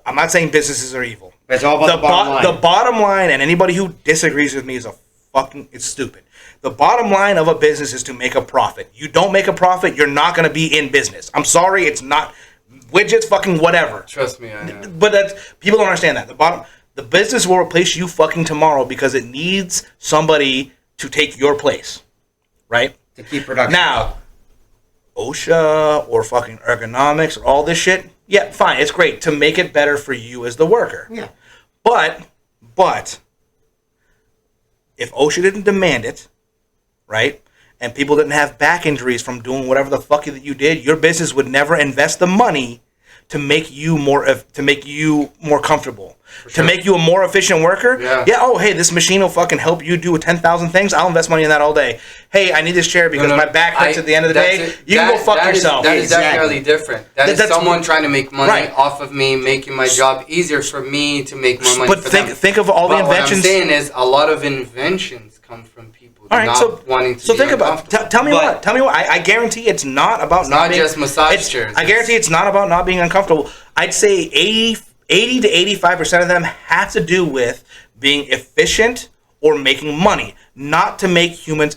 I'm not saying businesses are evil. It's all about the bottom line. The bottom line, and anybody who disagrees with me it's stupid. The bottom line of a business is to make a profit. You don't make a profit, you're not going to be in business. I'm sorry, it's not widgets, fucking whatever. Trust me, I know. But people don't understand that. The business will replace you fucking tomorrow because it needs somebody to take your place, right? to keep production. Now, OSHA or fucking ergonomics or all this shit, yeah, fine, it's great to make it better for you as the worker. Yeah. But if OSHA didn't demand it, right, and people didn't have back injuries from doing whatever the fuck that you did, your business would never invest the money to make you more comfortable, to make you a more efficient worker. Yeah. Oh, hey, this machine will fucking help you do 10,000 things. I'll invest money in that all day. Hey, I need this chair because my back hurts at the end of the day. You can go fuck yourself. That is Exactly. definitely different. That's someone trying to make money Right. off of me, making my job easier for me to make more money But for them. think of all the But inventions. What I'm saying is a lot of inventions come from people All right, not wanting to so be think about. uncomfortable. Tell me But- what. Tell me what. I guarantee it's not about It's not being, just massage chairs. I guarantee it's not about not being uncomfortable. I'd say 80 to 85% of them have to do with being efficient or making money, not to make humans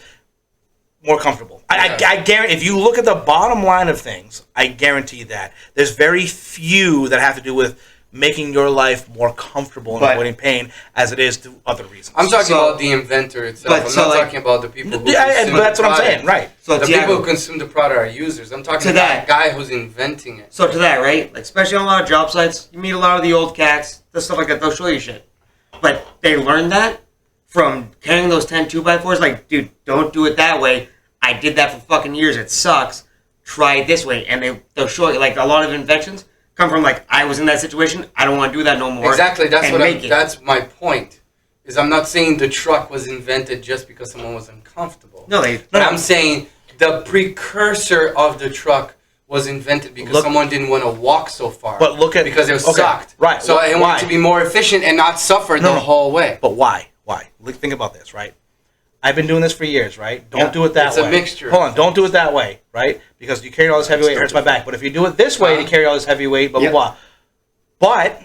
more comfortable. I guarantee if you look at the bottom line of things, I guarantee that there's very few that have to do with making your life more comfortable and But- avoiding pain as it is to other reasons. I'm talking So- about the inventor itself. but I'm so, not like- talking about the people who Yeah, consume but that's the what I'm product. saying, right? So The Tiago, people who consume the product are users. I'm talking To about that- the guy who's inventing it. So to that, right? Like, especially on a lot of job sites, you meet a lot of the old cats, the stuff like that. They'll show you shit, but they learn that from carrying those 10 2x4s. Like, dude, don't do it that way. I did that for fucking years. It sucks. Try it this way, and they'll show you. Like, a lot of inventions come from like, I was in that situation. I don't want to do that no more. Exactly. That's and what make it. That's my point. Because I'm not saying the truck was invented just because someone was uncomfortable. No, they. But I'm saying the precursor of the truck was invented because someone didn't want to walk so far. But look at because it sucked. Right. So I why? want to be more efficient and not suffer the whole way. But why? Why? Think about this, right? I've been doing this for years, right? Don't do it that It's way. a mixture. Hold on, don't do it that way, right? Because you carry all this heavy weight, it hurts my back. But if you do it this way, to carry all this heavy weight, blah, blah, blah. But,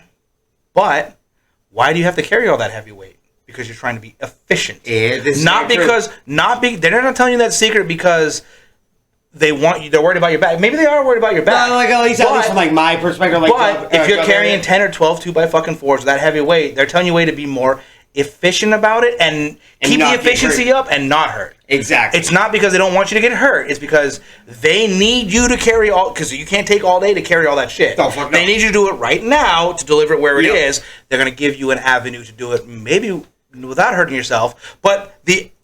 why do you have to carry all that heavy weight? Because you're trying to be efficient. Yeah, this is Not very true. because, they're not telling you that secret because they want you, they're worried about your back. Maybe they are worried about your back. No, like at least from like my perspective, like. But if you're carrying 10 or 12 2x4s with that heavy weight, they're telling you a way to be more efficient about it and keep the not get efficiency up and not hurt. Exactly. It's not because they don't want you to get hurt. It's because they need you to carry all, because you can't take all day to carry all that shit. No, fuck no. They need you to do it right now to deliver it where it Yeah. is. They're going to give you an avenue to do it, maybe without hurting yourself. But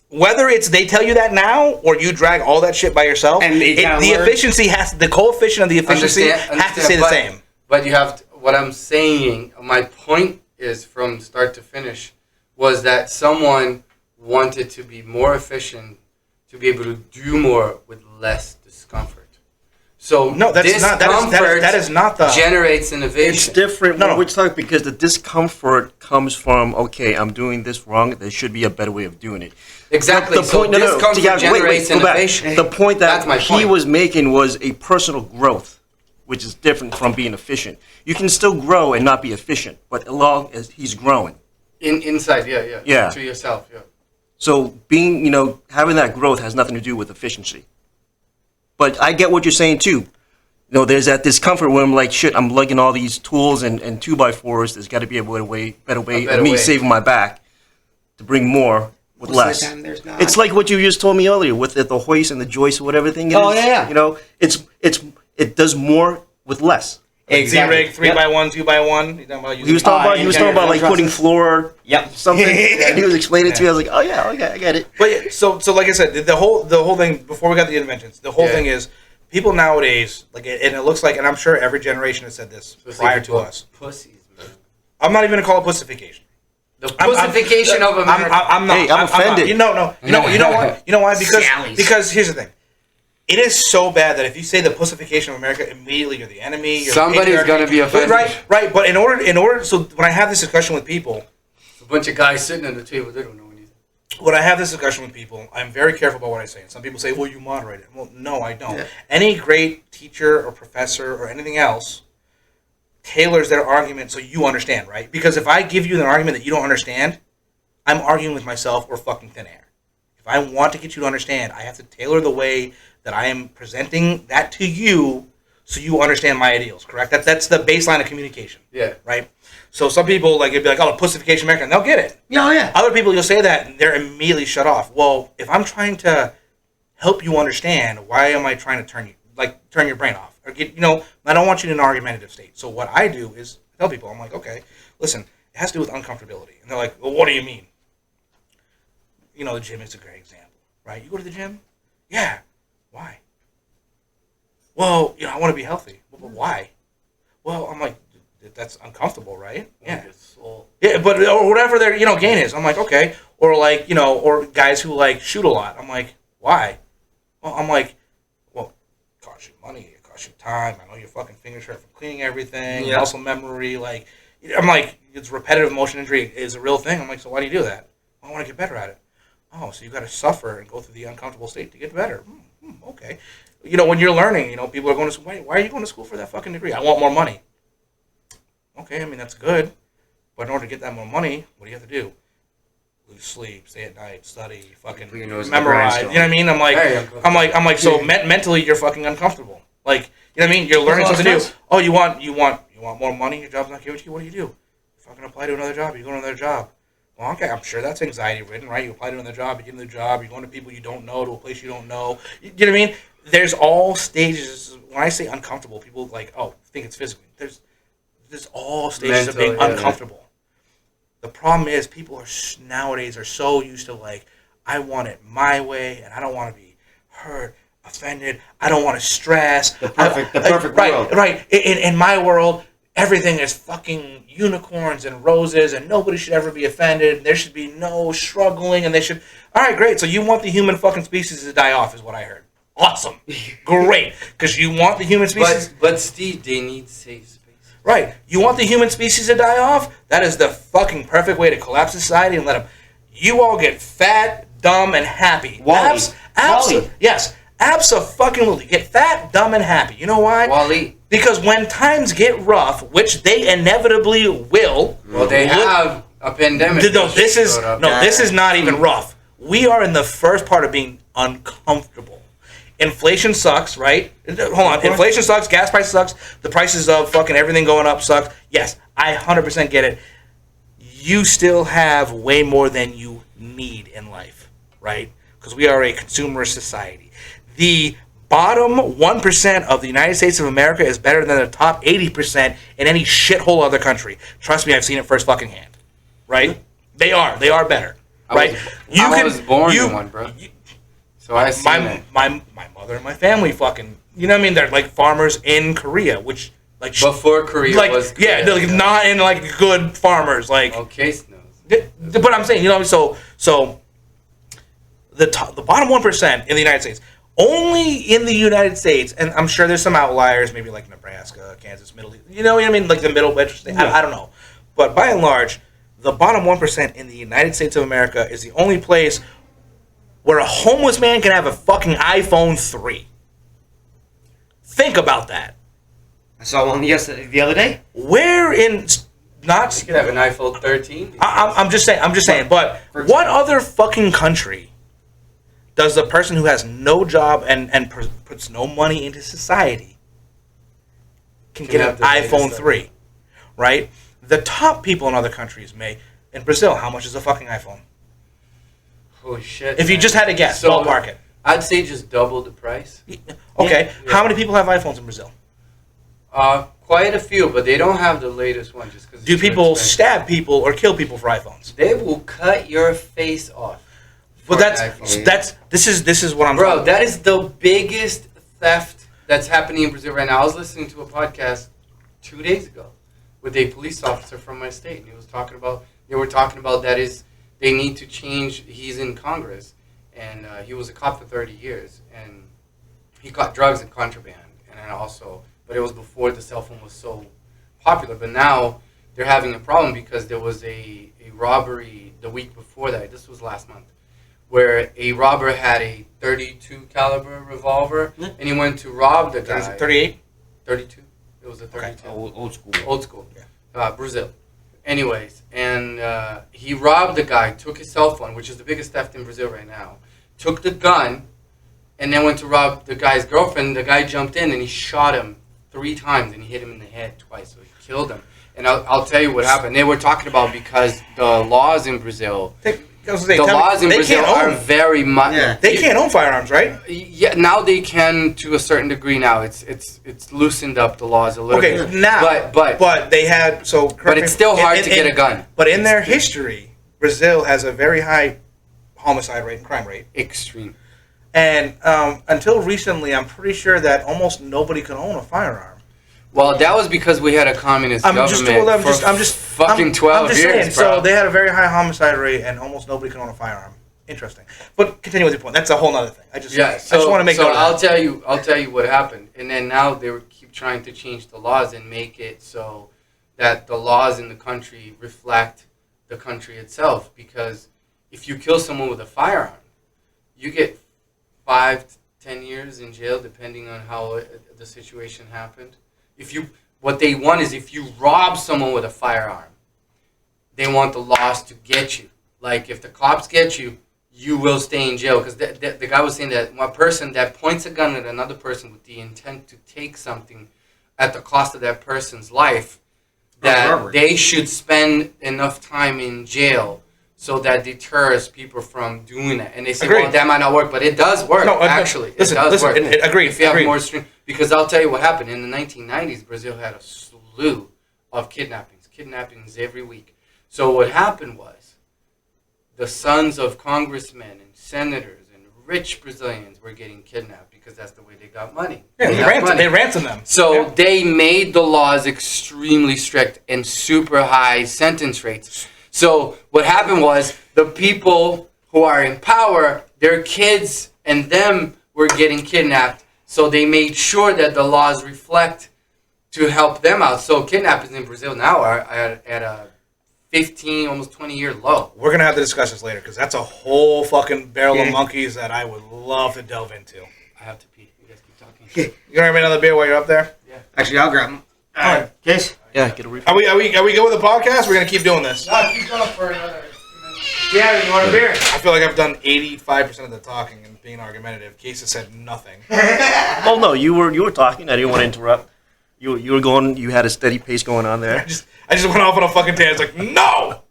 whether it's they tell you that now or you drag all that shit by yourself, And they kinda the learn. efficiency the coefficient of the efficiency has to stay the same. But you have to, what I'm saying, my point is from start to finish, was that someone wanted to be more efficient, to be able to do more with less discomfort. So No, that is not the generates It's innovation. different No, when no. we're talking because the discomfort comes from, okay, I'm doing this wrong. There should be a better way of doing it. Exactly. The point, Discomfort generates go back. innovation. The point That's that my he point. was making was a personal growth, which is different from being efficient. You can still grow and not be efficient, but as long as he's growing. Inside, Yeah. to yourself, yeah. So having that growth has nothing to do with efficiency. But I get what you're saying too. There's that discomfort where I'm like, shit, I'm lugging all these tools and 2x4s. There's got to be a better way of me saving my back to bring more with Most of the less. time there's not. It's like what you just told me earlier with the hoist and the joist or whatever thing it is. Oh, yeah. It does more with less. Exactly. Z-rig, 3x1, 2x1. He was talking about like putting floor Yep. something, and he was explaining it to me. I was like, oh yeah, okay, I get it. But yeah, so like I said, the whole thing before we got the inventions, the whole thing is people nowadays and it looks like, and I'm sure every generation has said this prior to us. Pussies, man. I'm not even gonna call it pussification. The pussification of America. I'm not. Hey, I'm offended. You know why? You know why? Sallies. Because here's the thing. It is so bad that if you say the pussification of America, immediately you're the enemy. You're Somebody's the patriarchy. gonna be offended. Right. But in order, so when I have this discussion with people, A bunch of guys sitting at the table, they don't know anything. when I have this discussion with people, I'm very careful about what I say. And some people say, well, you moderate it. Well, no, I don't. Yeah. Any great teacher or professor or anything else tailors their argument so you understand, right? Because if I give you an argument that you don't understand, I'm arguing with myself or fucking thin air. If I want to get you to understand, I have to tailor the way that I am presenting that to you so you understand my ideals, correct? That's the baseline of communication, Yeah. right? So some people, like, it'd be like, oh, pussification America, and they'll get it. Yeah, yeah. Other people, you'll say that, and they're immediately shut off. Well, if I'm trying to help you understand, why am I trying to turn your brain off? Or I don't want you in an argumentative state. So what I do is tell people, I'm like, okay, listen, it has to do with uncomfortability. And they're like, well, what do you mean? The gym is a great example, right? You go to the gym? Yeah. Why? Well, I want to be healthy. Well, but why? Well, I'm like, that's uncomfortable, right? Yeah. Yeah, but or whatever their gain is, I'm like, okay. Or like or guys who like shoot a lot, I'm like, why? Well, I'm like, well, it costs you money, it costs you time. I know your fucking fingers hurt from cleaning everything, Yeah. muscle memory. Like, I'm like, it's repetitive motion injury is a real thing. I'm like, so why do you do that? Well, I want to get better at it. Oh, so you got to suffer and go through the uncomfortable state to get better. Okay. When you're learning, people are going to school. Why are you going to school for that fucking degree? I want more money. Okay, I mean, that's good. But in order to get that more money, what do you have to do? Lose sleep, stay at night, study, fucking Put your nose in the memorize. grindstone. You know what I mean? I'm like, so mentally you're fucking uncomfortable. Like, you know what I mean? You're learning That's something a new. lot of Oh, you want more money? Your job's not given to you? What do? You fucking apply to another job. You go to another job. Well, okay, I'm sure that's anxiety ridden, right? You apply to another job, you get another job, you're going to people you don't know, to a place you don't know. You know what I mean? There's all stages. When I say uncomfortable, people think it's physical. There's all stages of being Mental, yeah. uncomfortable. The problem is people nowadays are so used to I want it my way, and I don't want to be hurt, offended. I don't want to stress. The perfect right, world. Right. In my world, everything is fucking unicorns and roses and nobody should ever be offended. There should be no struggling and they should. All right, great. So you want the human fucking species to die off is what I heard. Awesome. Great. Because you want the human species. But Steve, they need safe space. Right. You want the human species to die off? That is the fucking perfect way to collapse society and let them. You all get fat, dumb, and happy. Wally. Wally. Yes. Abso-fucking-lutely. Get fat, dumb, and happy. You know why? Wally. Because when times get rough, which they inevitably will. Well, they have a pandemic. No, this is showed up. this is not even rough. We are in the first part of being uncomfortable. Inflation sucks, right? Hold on. Inflation sucks. Gas prices sucks. The prices of fucking everything going up sucks. Yes, I 100% get it. You still have way more than you need in life, right? Because we are a consumerist society. The bottom 1% of the United States of America is better than the top 80% in any shithole other country. Trust me, I've seen it first fucking hand. Right? They are better. Right? I was born in one, bro. So I see my mother and my family fucking, you know what I mean? They're like farmers in Korea, which like before Korea like was Korea, yeah, they're like not in like good farmers like. Okay, Snows. But I'm saying, you know, so the bottom 1% in the United States, only in the United States, and I'm sure there's some outliers, maybe like Nebraska, Kansas, Middle East, you know what I mean, like the middle West. I don't know, but by and large, the bottom 1% in the United States of America is the only place where a homeless man can have a fucking iPhone 3. Think about that. I saw one the other day. Where in not You could have an iPhone 13. I'm just saying. But what other fucking country does the person who has no job and puts no money into society can get an iPhone 3, right? The top people in other countries may. In Brazil, how much is a fucking iPhone? Holy shit. If you just had to guess, ballpark it. I'd say just double the price. Okay, Yeah. how many people have iPhones in Brazil? Quite a few, but they don't have the latest one just because. Do people stab people or kill people for iPhones? They will cut your face off. But for an iPhone. this is what I'm. Bro, that is the biggest theft that's happening in Brazil right now. I was listening to a podcast 2 days ago with a police officer from my state, and he was talking about. They were talking about that is they need to change. He's in Congress, and he was a cop for 30 years, and he caught drugs and contraband, and then also, but it was before the cell phone was so popular. But now they're having a problem because there was a robbery the week before that. This was last month, where a robber had a 32 caliber revolver, and he went to rob the guy. 38? 32. It was a 32. Okay. Old school. Old school. Brazil. Anyways, and he robbed the guy, took his cell phone, which is the biggest theft in Brazil right now, took the gun, and then went to rob the guy's girlfriend. The guy jumped in and he shot him 3 times, and he hit him in the head twice, so he killed him. And I'll tell you what happened. They were talking about because the laws in Brazil, Brazil are very much. Yeah. They can't own firearms, right? Yeah, now they can to a certain degree. Now it's loosened up the laws a little bit. Okay, now, but they had so. But it's still hard to get a gun. But in their history, Brazil has a very high homicide rate and crime rate. Extreme. And until recently, I'm pretty sure that almost nobody could own a firearm. Well, that was because we had a communist government for 12 years, saying, bro. So they had a very high homicide rate, and almost nobody could own a firearm. Interesting. But continue with your point. That's a whole other thing. I just want to make. So I'll tell you what happened, and then now they keep trying to change the laws and make it so that the laws in the country reflect the country itself. Because if you kill someone with a firearm, you get 5 to 10 years in jail, depending on how the situation happened. What they want is if you rob someone with a firearm, they want the laws to get you. Like if the cops get you, you will stay in jail. Because the guy was saying that one person that points a gun at another person with the intent to take something at the cost of that person's life, that they should spend enough time in jail so that deters people from doing that. And they say, well, that might not work, but it does work, actually. It does work. Agreed. If you have more stream. Because I'll tell you what happened. In the 1990s, Brazil had a slew of kidnappings every week. So what happened was the sons of congressmen and senators and rich Brazilians were getting kidnapped because that's the way they got money. Yeah, got money. they ransom them. So Yeah. they made the laws extremely strict and super high sentence rates. So what happened was the people who are in power, their kids and them were getting kidnapped. So they made sure that the laws reflect to help them out. So kidnappings in Brazil now are at a 15, almost 20-year low. We're gonna have to discuss this later because that's a whole fucking barrel of monkeys that I would love to delve into. I have to pee. You guys keep talking. You gonna have me another beer while you're up there? Actually, I'll grab them. Alright. Case? Yeah, get a refill. Are we good with the podcast? We're gonna keep doing this. No, keep going for another. Yeah, you want a beer? I feel like I've done 85% of the talking and being argumentative. Case has said nothing. Oh no, you were talking. I didn't want to interrupt. You were going. You had a steady pace going on I there. just went off on a fucking tangent. Like no.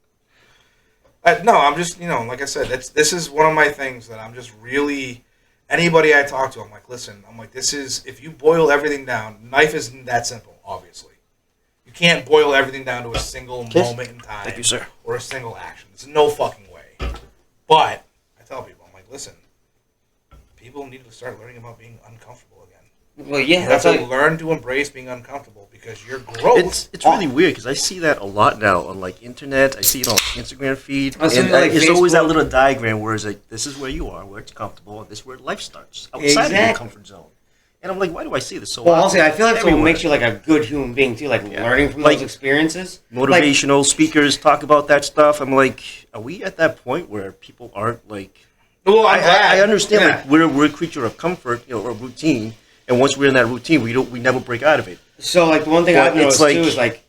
No, I'm just like I said, this is one of my things that I'm just really. Anybody I talk to, I'm like, listen, this is if you boil everything down, life isn't that simple. Obviously, you can't boil everything down to a single moment in time. Thank you, sir. Or a single action. There's no fucking way. But I tell people, I'm like, listen, people need to start learning about being uncomfortable again. Well, yeah, You that's have to like. learn to embrace being uncomfortable because your growth. It's really weird because I see that a lot now on like internet. I see it on Instagram feed, I see and it on, like, it's always that Facebook. little diagram where it's like, this is where you are, where it's comfortable, and this is where life starts outside of your Exactly. comfort zone. And I'm like, why do I see this so Well, often? also, I feel like it's what Everywhere. makes you like a good human being too, like learning from Like, those experiences. Motivational speakers talk about that stuff. I'm like, are we at that point where people aren't like? Well, I'm glad. I understand Yeah. like we're a creature of comfort, or routine, and once we're in that routine, we never break out of it. So, like, the one thing But I've noticed it's like- too is like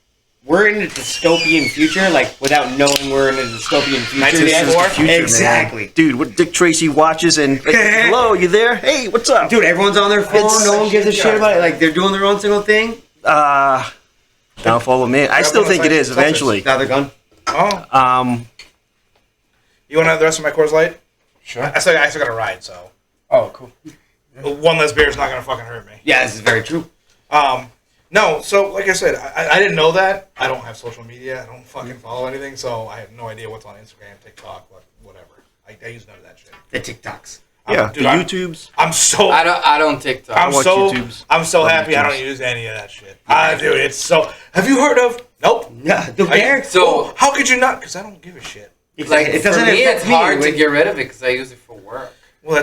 we're in a dystopian future, like without knowing we're in a dystopian future. 1984? Future, man. Exactly. Dude. What Dick Tracy watches and like, hello, you there? Hey, what's up? Dude, everyone's on their phone. It's- No one gives a shit about it. Like they're doing their own single thing. Downfall of man. I still think it is eventually. Now they're gone. Oh, you want to have the rest of my Coors Light? Sure. I still got to ride, so Oh, cool. one less beer is not gonna fucking hurt me. Yeah, this is very true. No, so like I said, I didn't know that. I don't have social media. I don't fucking follow anything, so I have no idea what's on Instagram, TikTok, whatever. I use none of that shit. The TikToks. Yeah, Dude, the I'm- YouTubes. I'm so I don't TikTok. I'm watch so YouTubes. I'm so Love happy I don't YouTubes. use any of that shit. Dude, it's so. Have you heard of? Nope. Yeah, the bear. So How could you not? Because I don't give a shit. like it for doesn't me, affect it's hard to When- get rid of it because I use it for work. Well,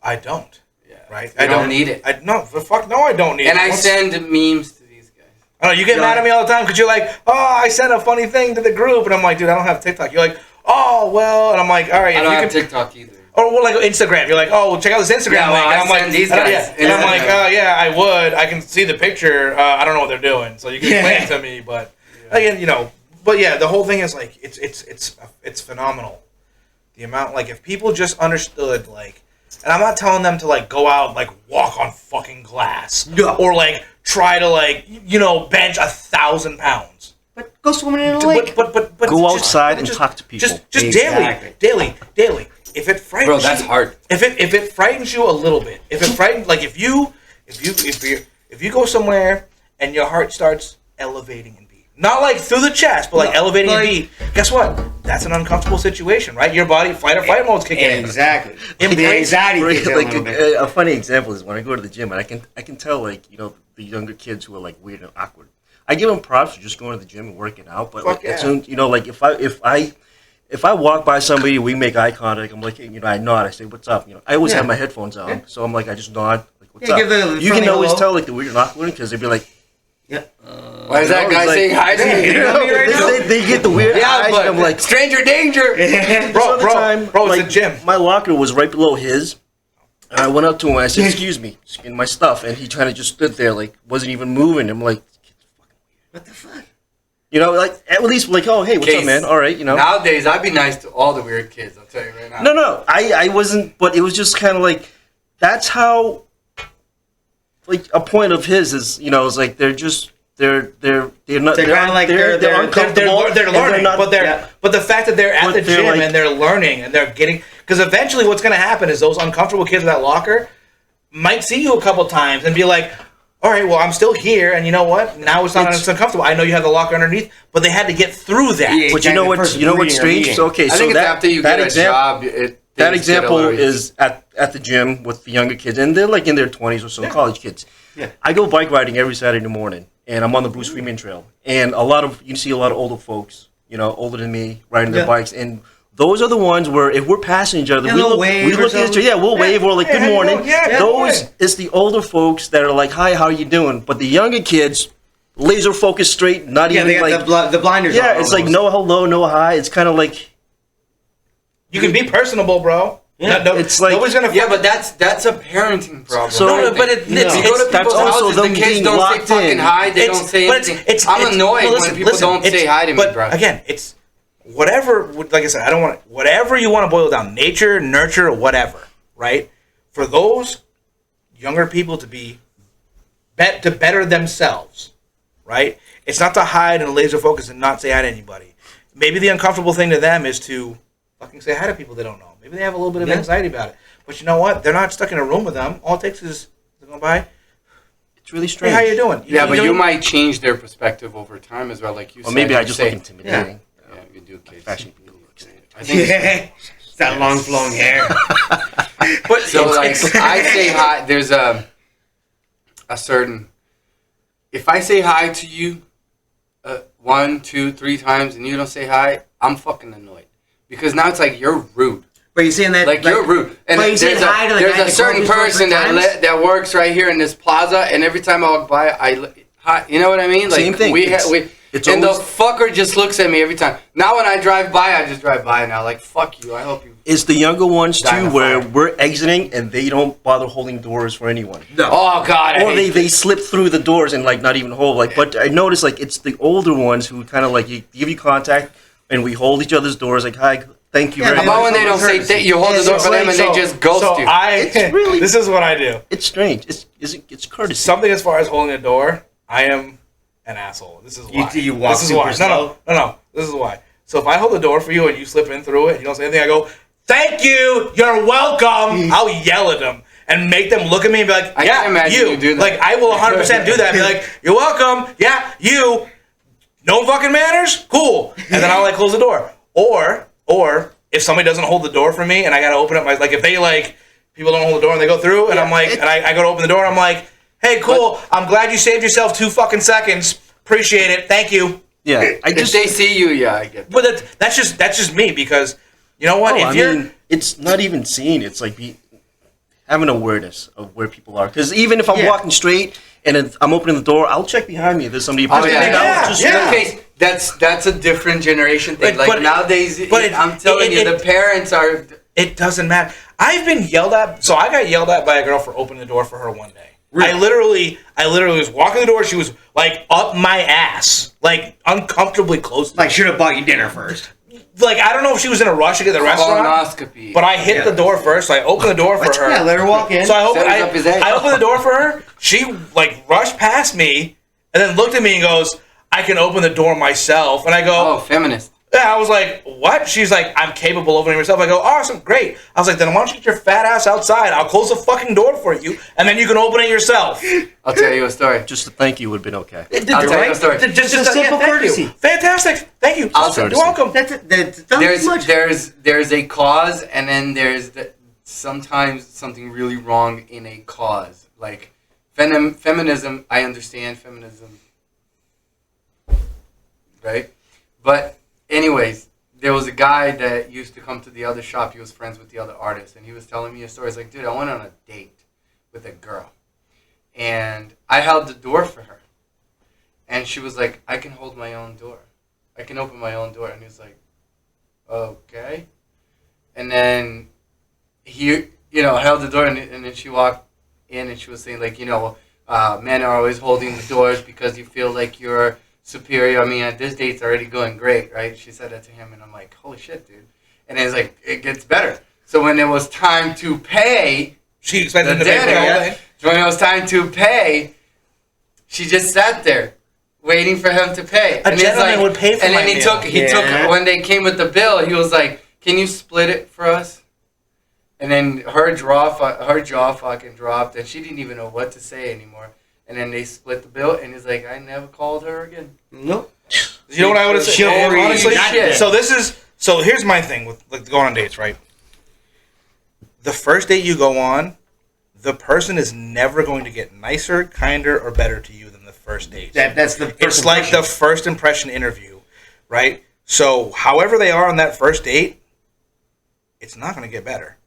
I don't. Yeah. Right. I don't need it. No, the fuck no, I don't need And it. I Once- send memes to these guys. I know you get Yeah. mad at me all the time because you're like, oh, I sent a funny thing to the group, and I'm like, dude, I don't have TikTok. You're like, oh, well, and I'm like, all right, I if don't you have can. TikTok either. Or well, like Instagram, you're like, oh, well, check out this Instagram Yeah, well, link, and I I'm like, send these guys yeah, and I'm like, Instagram. oh yeah, I would. I can see the picture. I don't know what they're doing, so you can explain it to me. But again, but yeah, the whole thing is like, it's phenomenal. The amount, like, if people just understood, like, and I'm not telling them to like go out and, like, walk on fucking glass, No. or like try to like bench 1,000 pounds. But go swimming in a lake. But Go just- outside and just- talk to people. Just Exactly. daily. If it frightens Bro, that's you, hard. If it frightens you a little bit, if it frightens, like if you go somewhere and your heart starts elevating and beat, not like through the chest, but like elevating and like- beat. Guess what? That's an uncomfortable situation, right? Your body fight or flight mode's kicking in. Exactly. The Embrace- anxiety kicks in a Like little bit. a funny example is when I go to the gym, and I can tell like the younger kids who are like weird and awkward. I give them props for just going to the gym and working out, but Fuck like, as yeah. soon, like if I walk by somebody, we make eye contact. I'm like, hey, I nod. I say, "What's up?" I always Yeah. have my headphones on, Yeah. so I'm like, I just nod. Like, "What's Yeah, up?" give the You can friendly always hello. tell like the weird and awkward because they'd be like, Yeah. Why is that it's guy like- saying hi to me? You know me right now? they get the weird Yeah, eyes. but And I'm like, stranger danger. Bro, it's a gym. My locker was right below his. And I went up to him and I said, "Excuse me," just getting my stuff, and he kind of just stood there, like wasn't even moving. I'm like, What the fuck? like at least like, "Oh, hey, what's up, Case. man? All right, Nowadays, I'd be nice to all the weird kids. I'll tell you right now. No, I wasn't, but it was just kind of like that's how. Like a point of his is, it's like they're just they're not They're kinda like they're uncomfortable. They're and learning, not- but the fact that they're at But the they're gym like- and they're learning and they're getting, because eventually what's going to happen is those uncomfortable kids in that locker might see you a couple times and be like, all right, well, I'm still here, and you know what? Now it's not It's- as uncomfortable. I know you have the locker underneath, but they had to get through that. Yeah. But you know Exactly, what's first you know what's reading or strange? meeting. So okay, I so think it's that after you that get a example, job, that just get a example little- is at the gym with the younger kids, and they're like in their 20s or so, college kids. Yeah. I go bike riding every Saturday morning, and I'm on the Bruce Freeman Trail, and you see a lot of older folks, older than me, riding their Yeah. bikes, and those are the ones where if we're passing each other, Yeah, we they'll look, wave we or look at each other, something. yeah, we'll wave, we're like, Hey, good how you morning. doing? Yeah, Those, good it's the older folks that are like, hi, how are you doing? But the younger kids, laser focused straight, not Yeah, even they got like, the blinders. yeah, on it's like almost. no hello, no hi. It's kind of like, You can be personable, bro. Yeah. It's like- nobody's gonna. Yeah, but that's a parenting problem. So- No, but it- you it's- go to that's people's also houses, them the kids being don't say locked fucking in. hi, they It's- don't say but anything. it's- I'm annoyed well, when people don't say hi to me, but bro. again, it's whatever. Like I said, I don't want whatever you want to boil down. Nature, nurture, whatever. Right? For those younger people to be to better themselves. Right? It's not to hide and laser focus and not say hi to anybody. Maybe the uncomfortable thing to them is to fucking say hi to people they don't know. Maybe they have a little bit of anxiety about it. But you know what? They're not stuck in a room with them. All it takes is they're going by. it's really Hey, strange. how you doing? Yeah, but you doing- might change their perspective over time as well, like you Or said. maybe I you just say, look intimidating. Yeah, you do, kids. Fashion people look I think Yeah, it's that long flowing hair. But so. Like it's- I say hi. There's a certain. If I say hi to you, 1, 2, 3 times, and you don't say hi, I'm fucking annoyed because now it's like you're rude. But you saying that Like you're rude. And But you there's said hi to the there's guy a at the certain grocery store person 3 times? that works right here in this plaza, and every time I walk by, hi. You know what I mean? Like Same thing. It's and always- the fucker just looks at me every time. Now when I drive by, I just drive by now. Like fuck you. I hope you. It's the younger ones Die in too, a where fire. we're exiting and they don't bother holding doors for anyone. No. Oh god. I Or hate they slip through the doors and like not even hold. Like, but I notice like it's the older ones who kind of like give you contact and we hold each other's doors like hi, thank you Yeah, very How but about much. when they don't say Courtesy. you hold the door for them and they So- just ghost so you? It's really- This is what I do. It's strange. It's courtesy. Something as far as holding a door, I am an asshole. This is why. You walk this is why. super No. This is why. So if I hold the door for you and you slip in through it, and you don't say anything, I go, "Thank you. You're welcome." I'll yell at them and make them look at me and be like, I "Yeah, can imagine you do that. Like I will 100% do that. Be like, "You're welcome. Yeah, you. No fucking manners. Cool." And then I'll like close the door. Or if somebody doesn't hold the door for me and I gotta open up my like if they like people don't hold the door and they go through and I'm like and I go to open the door and I'm like, "Hey, cool. I'm glad you saved yourself 2 fucking seconds. Appreciate it. Thank you." Yeah, I If just they see you, yeah, I get that. But that's just me because you know what? no, if I you're mean, it's not even seeing. It's like having awareness of where people are. Because even if I'm Yeah. walking straight and I'm opening the door, I'll check behind me if there's somebody. Oh, yeah. Yeah, just yeah. Okay, that's a different generation thing. But Nowadays, but I'm telling you, the parents are. it doesn't matter. I've been yelled at. So I got yelled at by a girl for opening the door for her one day. Really? I literally was walking the door. She was like up my ass, like uncomfortably close. Like, should have bought you dinner first. Like I don't know if she was in a rush to get to the restaurant, Colonoscopy. but I hit the door first. So I opened the door for her. Yeah, let her walk in. So I Set us up his ass. I opened the door for her. She like rushed past me and then looked at me and goes, "I can open the door myself." And I go, Oh, feminist. yeah, I was like, "What?" She's like, "I'm capable of opening myself." I go, "Awesome, great." I was like, "Then why don't you get your fat ass outside? I'll close the fucking door for you, and then you can open it yourself." I'll tell you a story. Just a thank you would have been okay. I'll tell you a story. Just a simple thank you. courtesy. Fantastic. Thank you. I'll- You're welcome. That's There's much. there's a cause, and then there's sometimes something really wrong in a cause. Like feminism, I understand feminism, right? But anyways, there was a guy that used to come to the other shop. He was friends with the other artist, and he was telling me a story. He's like, "Dude, I went on a date with a girl, and I held the door for her, and she was like, I can hold my own door. I can open my own door." And he's like, "Okay." And then he, held the door, and then she walked in, and she was saying, like, men are always holding the doors because you feel like you're superior. I mean, this date's already going great, right? She said that to him, and I'm like, holy shit, dude. And then it's like, it gets better. So when it was time to pay She expected the to pay for the whole dinner, thing. when it was time to pay, she just sat there waiting for him to pay. A gentleman would pay for and my then meal. he Yeah. took when they came with the bill, he was like, "Can you split it for us?" And then her jaw fucking dropped, and she didn't even know what to say anymore. And then they split the bill, and he's like, "I never called her again." Nope. You know what I would have said? Chivalry. Honestly, Shit. so here's my thing with like going on dates, right? the first date you go on, the person is never going to get nicer, kinder, or better to you than the first date. That's the. It's like the first impression interview, right? So, however they are on that first date, it's not going to get better.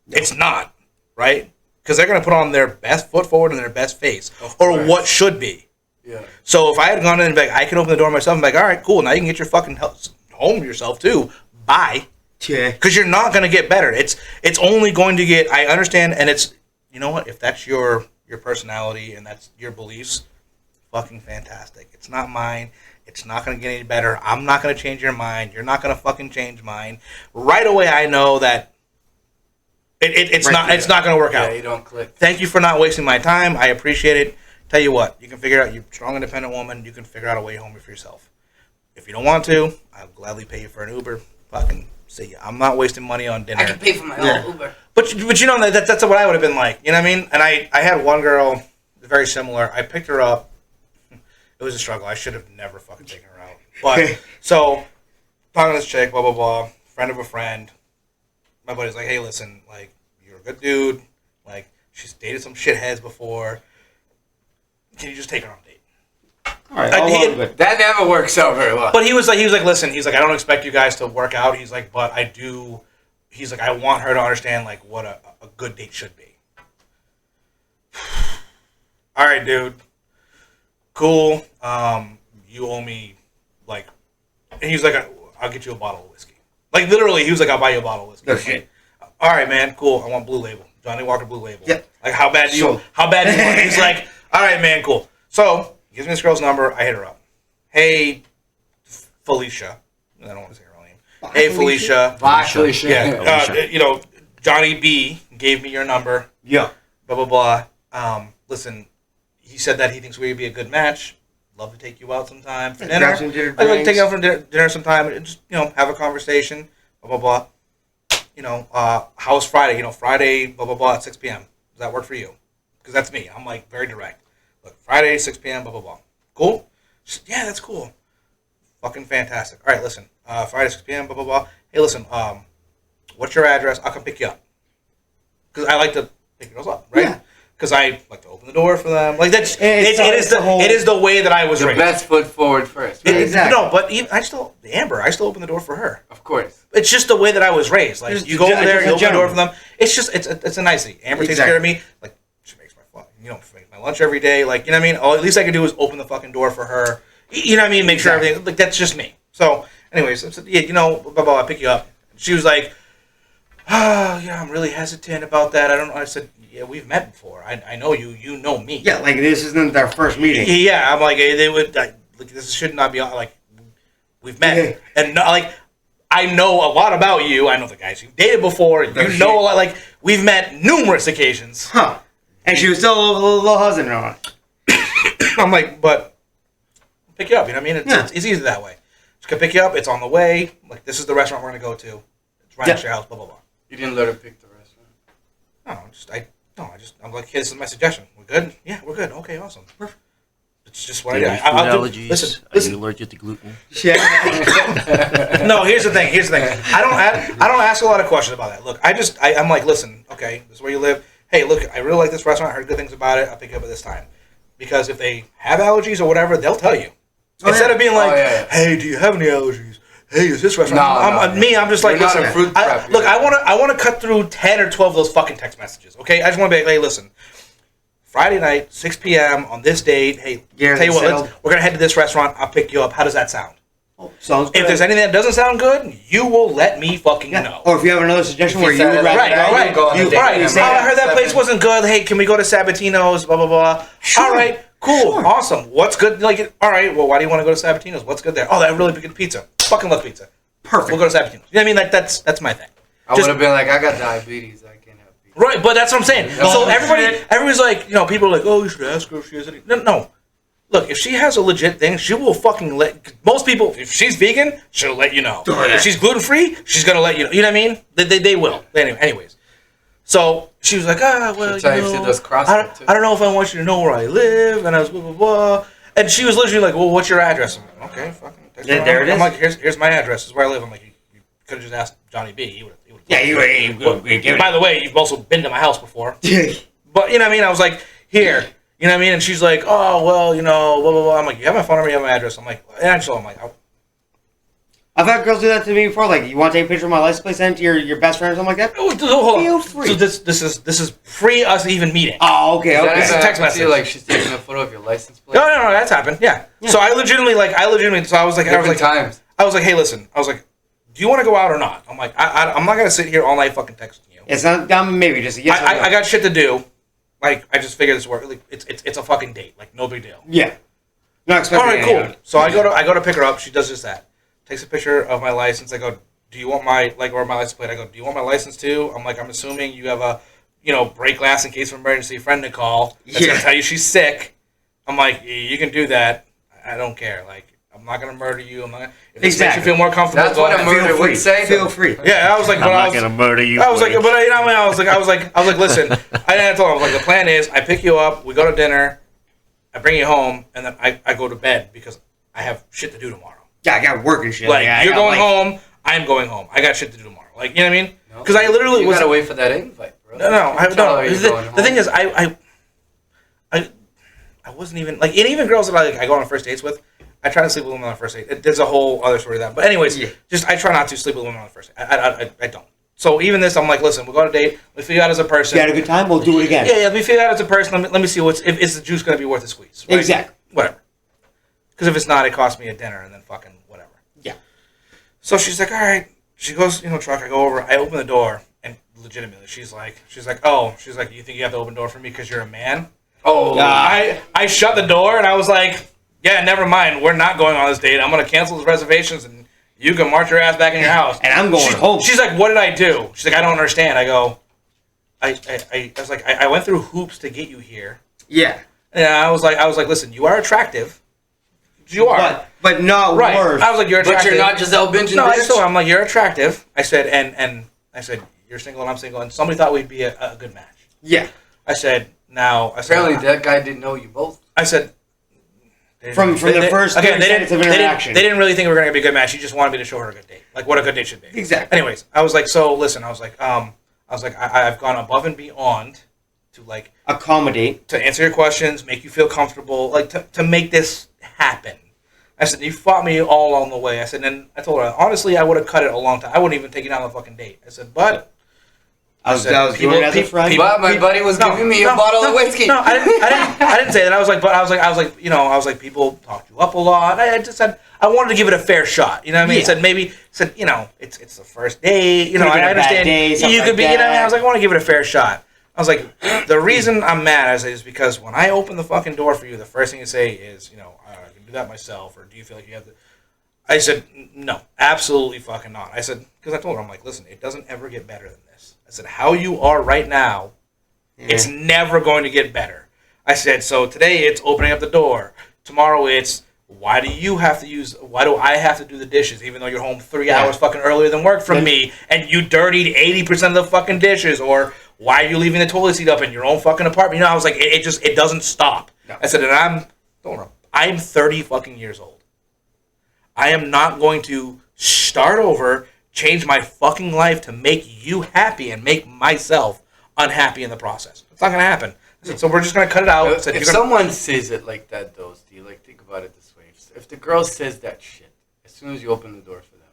It's not, right? Because they're going to put on their best foot forward and their best face, or what should be. Yeah. So if I had gone in and been like, I can open the door myself, I'm like, all right, cool. Now you can get your fucking home yourself too. Bye. Yeah. Because you're not going to get better. It's only going to get. I understand, and it's, you know what? If that's your personality and that's your beliefs, fucking fantastic. It's not mine. It's not going to get any better. I'm not going to change your mind. You're not going to fucking change mine. Right away, I know that it's not going to work out. Yeah, you don't click. Thank you for not wasting my time. I appreciate it. Tell you what, you can figure out. You're a strong, independent woman. You can figure out a way home for yourself. If you don't want to, I'll gladly pay you for an Uber. Fucking see ya. I'm not wasting money on dinner. I can pay for my own Uber. But you know that's what I would have been like. You know what I mean? And I had one girl very similar. I picked her up. It was a struggle. I should have never fucking taken her out. But so talking to this chick, blah blah blah, friend of a friend. My buddy's like, hey, listen, like you're a good dude. Like she's dated some shitheads before. Can you just take her on a date? All right. That never works out very well. But he was like, listen, he's like, I don't expect you guys to work out. He's like, but I do. He's like, I want her to understand like what a good date should be. All right, dude. Cool. You owe me like, and he's like, I'll get you a bottle of whiskey. Like literally, he was like, I'll buy you a bottle of whiskey. No shit. All right, man. Cool. I want Blue Label. Johnny Walker Blue Label. Yep. Like how bad do you want? He's like, all right, man. Cool. So he gives me this girl's number. I hit her up. Hey, Felicia. I don't want to say her real name. Hey, Felicia. Bye, Felicia. Yeah. Johnny B gave me your number. Yeah. Blah blah blah. Listen, he said that he thinks we'd be a good match. Love to take you out sometime for dinner. Grab some dinner I'd like to drinks. take you out for dinner sometime and just have a conversation. Blah blah blah. How's Friday? Friday. Blah blah blah at 6 p.m. Does that work for you? Because that's me. I'm like very direct. Look, Friday 6 p.m. Blah blah blah. Cool. Yeah, that's cool. Fucking fantastic. All right, listen. Friday 6 p.m. Blah blah blah. Hey, listen. What's your address? I'll come pick you up. Because I like to pick girls up, right? Yeah. Because I like to open the door for them. Like that's it is the way that I was The raised. best foot forward first. Right? Exactly. No, but I still open the door for her. Of course. It's just the way that I was raised. Like Just you go over there, just you a open the door gentleman. for them. It's a nicety. Amber takes care of me. Like she makes my makes my lunch every day. Like you know what I mean. All at least I can do is open the fucking door for her. You know what I mean. Make sure everything. Like that's just me. So, anyways, I said, yeah, blah blah. I pick you up. She was like, oh yeah, I'm really hesitant about that. I don't know. I said, yeah, we've met before. I know you. You know me. Yeah, like this isn't our first meeting. Yeah, I'm like they would. Like, this should not be like we've met, and like I know a lot about you. I know the guys you've dated before. You know a lot. Like we've met numerous occasions. Huh. And she was still a little hesitant on it. I'm like, but I'll pick you up. You know what I mean? Yeah. It's easy that way. Just gonna pick you up. It's on the way. Like this is the restaurant we're gonna go to. It's right next to your house. Blah blah blah. You didn't let her pick the restaurant. I'm like, hey, this is my suggestion. We're good? Yeah, we're good. Okay, awesome. Perfect. It's just what Do you I have do. I'll food do. allergies? Listen. Are you allergic to gluten? Yeah. No, here's the thing. I don't ask a lot of questions about that. Look, I'm like, listen, okay, this is where you live. Hey, look, I really like this restaurant. I heard good things about it. I'll pick you up at this time. Because if they have allergies or whatever, they'll tell you. Instead of being like, hey, do you have any allergies? Hey, is this restaurant? I'm just like, You're not listen, a fruit prep, look, I want to cut through 10 or 12 of those fucking text messages, okay? I just want to be like, hey, listen, Friday night, 6 p.m. on this date, hey, tell you what, we're going to head to this restaurant. I'll pick you up. How does that sound? Sounds good. If there's anything that doesn't sound good, you will let me fucking know. Or if you have another suggestion where you said would it rather like that, Right. you go on a date. All right. You Oh, I heard that place wasn't good. Hey, can we go to Sabatino's? Blah blah blah. Sure. All right. Cool. Sure. Awesome. What's good? Like, all right. Well, why do you want to go to Sabatino's? What's good there? Oh, that really good pizza. Fucking love pizza. Perfect. We'll go to Sabatino's. You know what I mean? Like that's my thing. I would have been like, I got diabetes. I can't have pizza. Right. But that's what I'm saying. So Oh, everybody's like, people are like, oh, you should ask her if she has any. No. Look, if she has a legit thing, she will fucking let. Most people, if she's vegan, she'll let you know. Oh, yeah. If she's gluten free, she's gonna let you know. You know what I mean? They will. Anyways, so she was like, well, She'll tell you if she does CrossFit, too. I don't know if I want you to know where I live, and I was blah blah blah. And she was literally like, well, what's your address? I'm like, okay, fucking. Yeah, there it I'm is. like, here's my address. This is where I live. I'm like, you could have just asked Johnny B. He would have Yeah, you By the way, you've also been to my house before. But, you know what I mean? I was like, here. You know what I mean? And she's like, oh, well, you know, blah, blah, blah. I'm like, you have my phone number, you have my address. I'm like, and actually, I'm like, I've had girls do that to me before. Like, you want to take a picture of my license plate, send it to your best friend or something like that? oh, hold Feel on. free. So this is pre us even meeting. Oh, okay, Is that okay. It's a ever text happened to you, message. like she's taking a photo of your license plate? No, that's happened. Yeah. So I legitimately, so I was like, Different times. I was like, hey, listen. I was like, do you want to go out or not? I'm like, I'm not gonna sit here all night fucking texting you. It's not down, maybe just a yes or no. I got shit to do. Like, I just figured this work. Like, it's a fucking date. Like, no big deal. Yeah. Not All expecting right, anything. cool. So I go to pick her up. She does just that. Takes a picture of my license. I go, do you want my or my license plate? I go, do you want my license too? I'm like, I'm assuming you have a, break glass in case of emergency friend to call. That's gonna tell you she's sick. I'm like, you can do that. I don't care. Like, I'm not gonna murder you. I'm not. If this makes you feel more comfortable, That's go what a ahead. murder would say. Feel free. Yeah, I was like, I'm but not gonna murder you. I was like, Blake. but I was like, listen. I told him, I was like, the plan is, I pick you up, we go to dinner, I bring you home, and then I go to bed because I have shit to do tomorrow. Yeah, I got work and shit. Like, I you're got, going home, I'm going home. I got shit to do tomorrow. Like, you know what I mean? No. Because I literally You was. gotta wait for that invite, bro. No, I You tell her you're The going thing home. is, I wasn't even like, and even girls that I go on first dates with, I try to sleep with women on the first date. There's a whole other story to that. But anyways, just I try not to sleep with women on the first date. I don't. So even this, I'm like, listen, we'll go on a date. We figure out as a person. You had a good time, we'll do it again. Yeah, we figure out as a person. Let me see if is the juice going to be worth the squeeze. Right? Exactly. Whatever. Because if it's not, it costs me a dinner and then fucking whatever. Yeah. So she's like, all right. She goes, truck. I go over. I open the door, and legitimately, she's like, you think you have to open the door for me because you're a man? Oh, I shut the door and I was like, yeah, never mind. We're not going on this date. I'm gonna cancel those reservations and you can march your ass back in your house. And I'm going home. She's like, what did I do? She's like, I don't understand. I go, I was like, I went through hoops to get you here. Yeah. And I was like, listen, you are attractive. You are. But not Right. worth. I was like, you're but attractive. you're not Giselle Bündchen. No, I bitch. told her, I'm like, you're attractive. I said, and I said, you're single and I'm single, and somebody thought we'd be a good match. Yeah. I said, Apparently, that guy didn't know you both. I said, From the first 30 seconds of interaction. They didn't really think we were going to be a good match. She just wanted me to show her a good date, like what a good date should be. Exactly. Anyways, I was like, so listen, I've gone above and beyond to like Accommodate. to answer your questions, make you feel comfortable, like to make this happen. I said, you fought me all along the way. I said, and I told her, honestly, I would have cut it a long time. I wouldn't even take you down the fucking date. I said, but I was doing it as a friend. But my buddy was giving me a bottle of whiskey. No, I didn't say that. I was like, people talked you up a lot. I just said I wanted to give it a fair shot. You know what I mean? Yeah. Said it's the first date. Could've been I a bad understand day, something you could like be. You know what I mean? that. I was like, I want to give it a fair shot. I was like, the reason I'm mad is because when I open the fucking door for you, the first thing you say is, I can do that myself, or do you feel like you have to? I said, no, absolutely fucking not. I said, because I told her, I'm like, listen, it doesn't ever get better than this. I said, how you are right now, it's never going to get better. I said, so today it's opening up the door. Tomorrow it's, why do I have to do the dishes even though you're home 3 hours fucking earlier than work from me and you dirtied 80% of the fucking dishes? Or why are you leaving the toilet seat up in your own fucking apartment? I was like, it doesn't stop. No. I said, and I'm 30 fucking years old. I am not going to start over, change my fucking life to make you happy and make myself unhappy in the process. It's not going to happen. I said, so we're just going to cut it out. I said, If someone says it like that, though, Steve, like, think about it this way. If the girl says that shit, as soon as you open the door for them,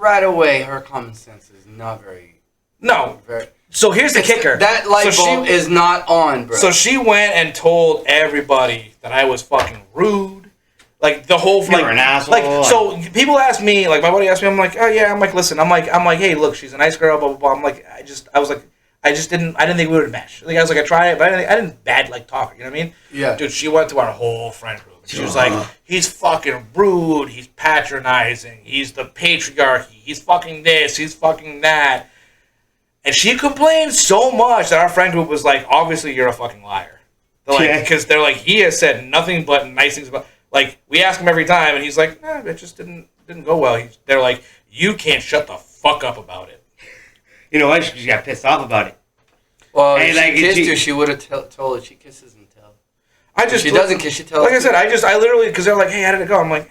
right away, her common sense is not very... No. Very, So here's the kicker. That light bulb is not on, bro. So she went and told everybody that I was fucking rude. Like the whole You're an asshole. Like so, people ask me. Like my buddy asked me. I'm like, oh yeah. I'm like, listen. I'm like, hey, look, she's a nice girl. Blah blah blah. I'm like, I didn't think we would mesh. Like I was like, I tried it, but I didn't bad like talk her. You know what I mean? Yeah. Dude, she went to our whole friend group. She was like, he's fucking rude. He's patronizing. He's the patriarchy. He's fucking this. He's fucking that. And she complained so much that our friend group was like, obviously you're a fucking liar. They're like, because they're like, he has said nothing but nice things about. Like we ask him every time, and he's like, nah, it just didn't go well. They're like, you can't shut the fuck up about it. You know what? She got pissed off about it. Well, Hey, if like, she kissed she- you, she would have told her she kisses and tell. I If just she doesn't kiss, she tells Like I you. said, I literally because they're like, hey, how did it go? I'm like,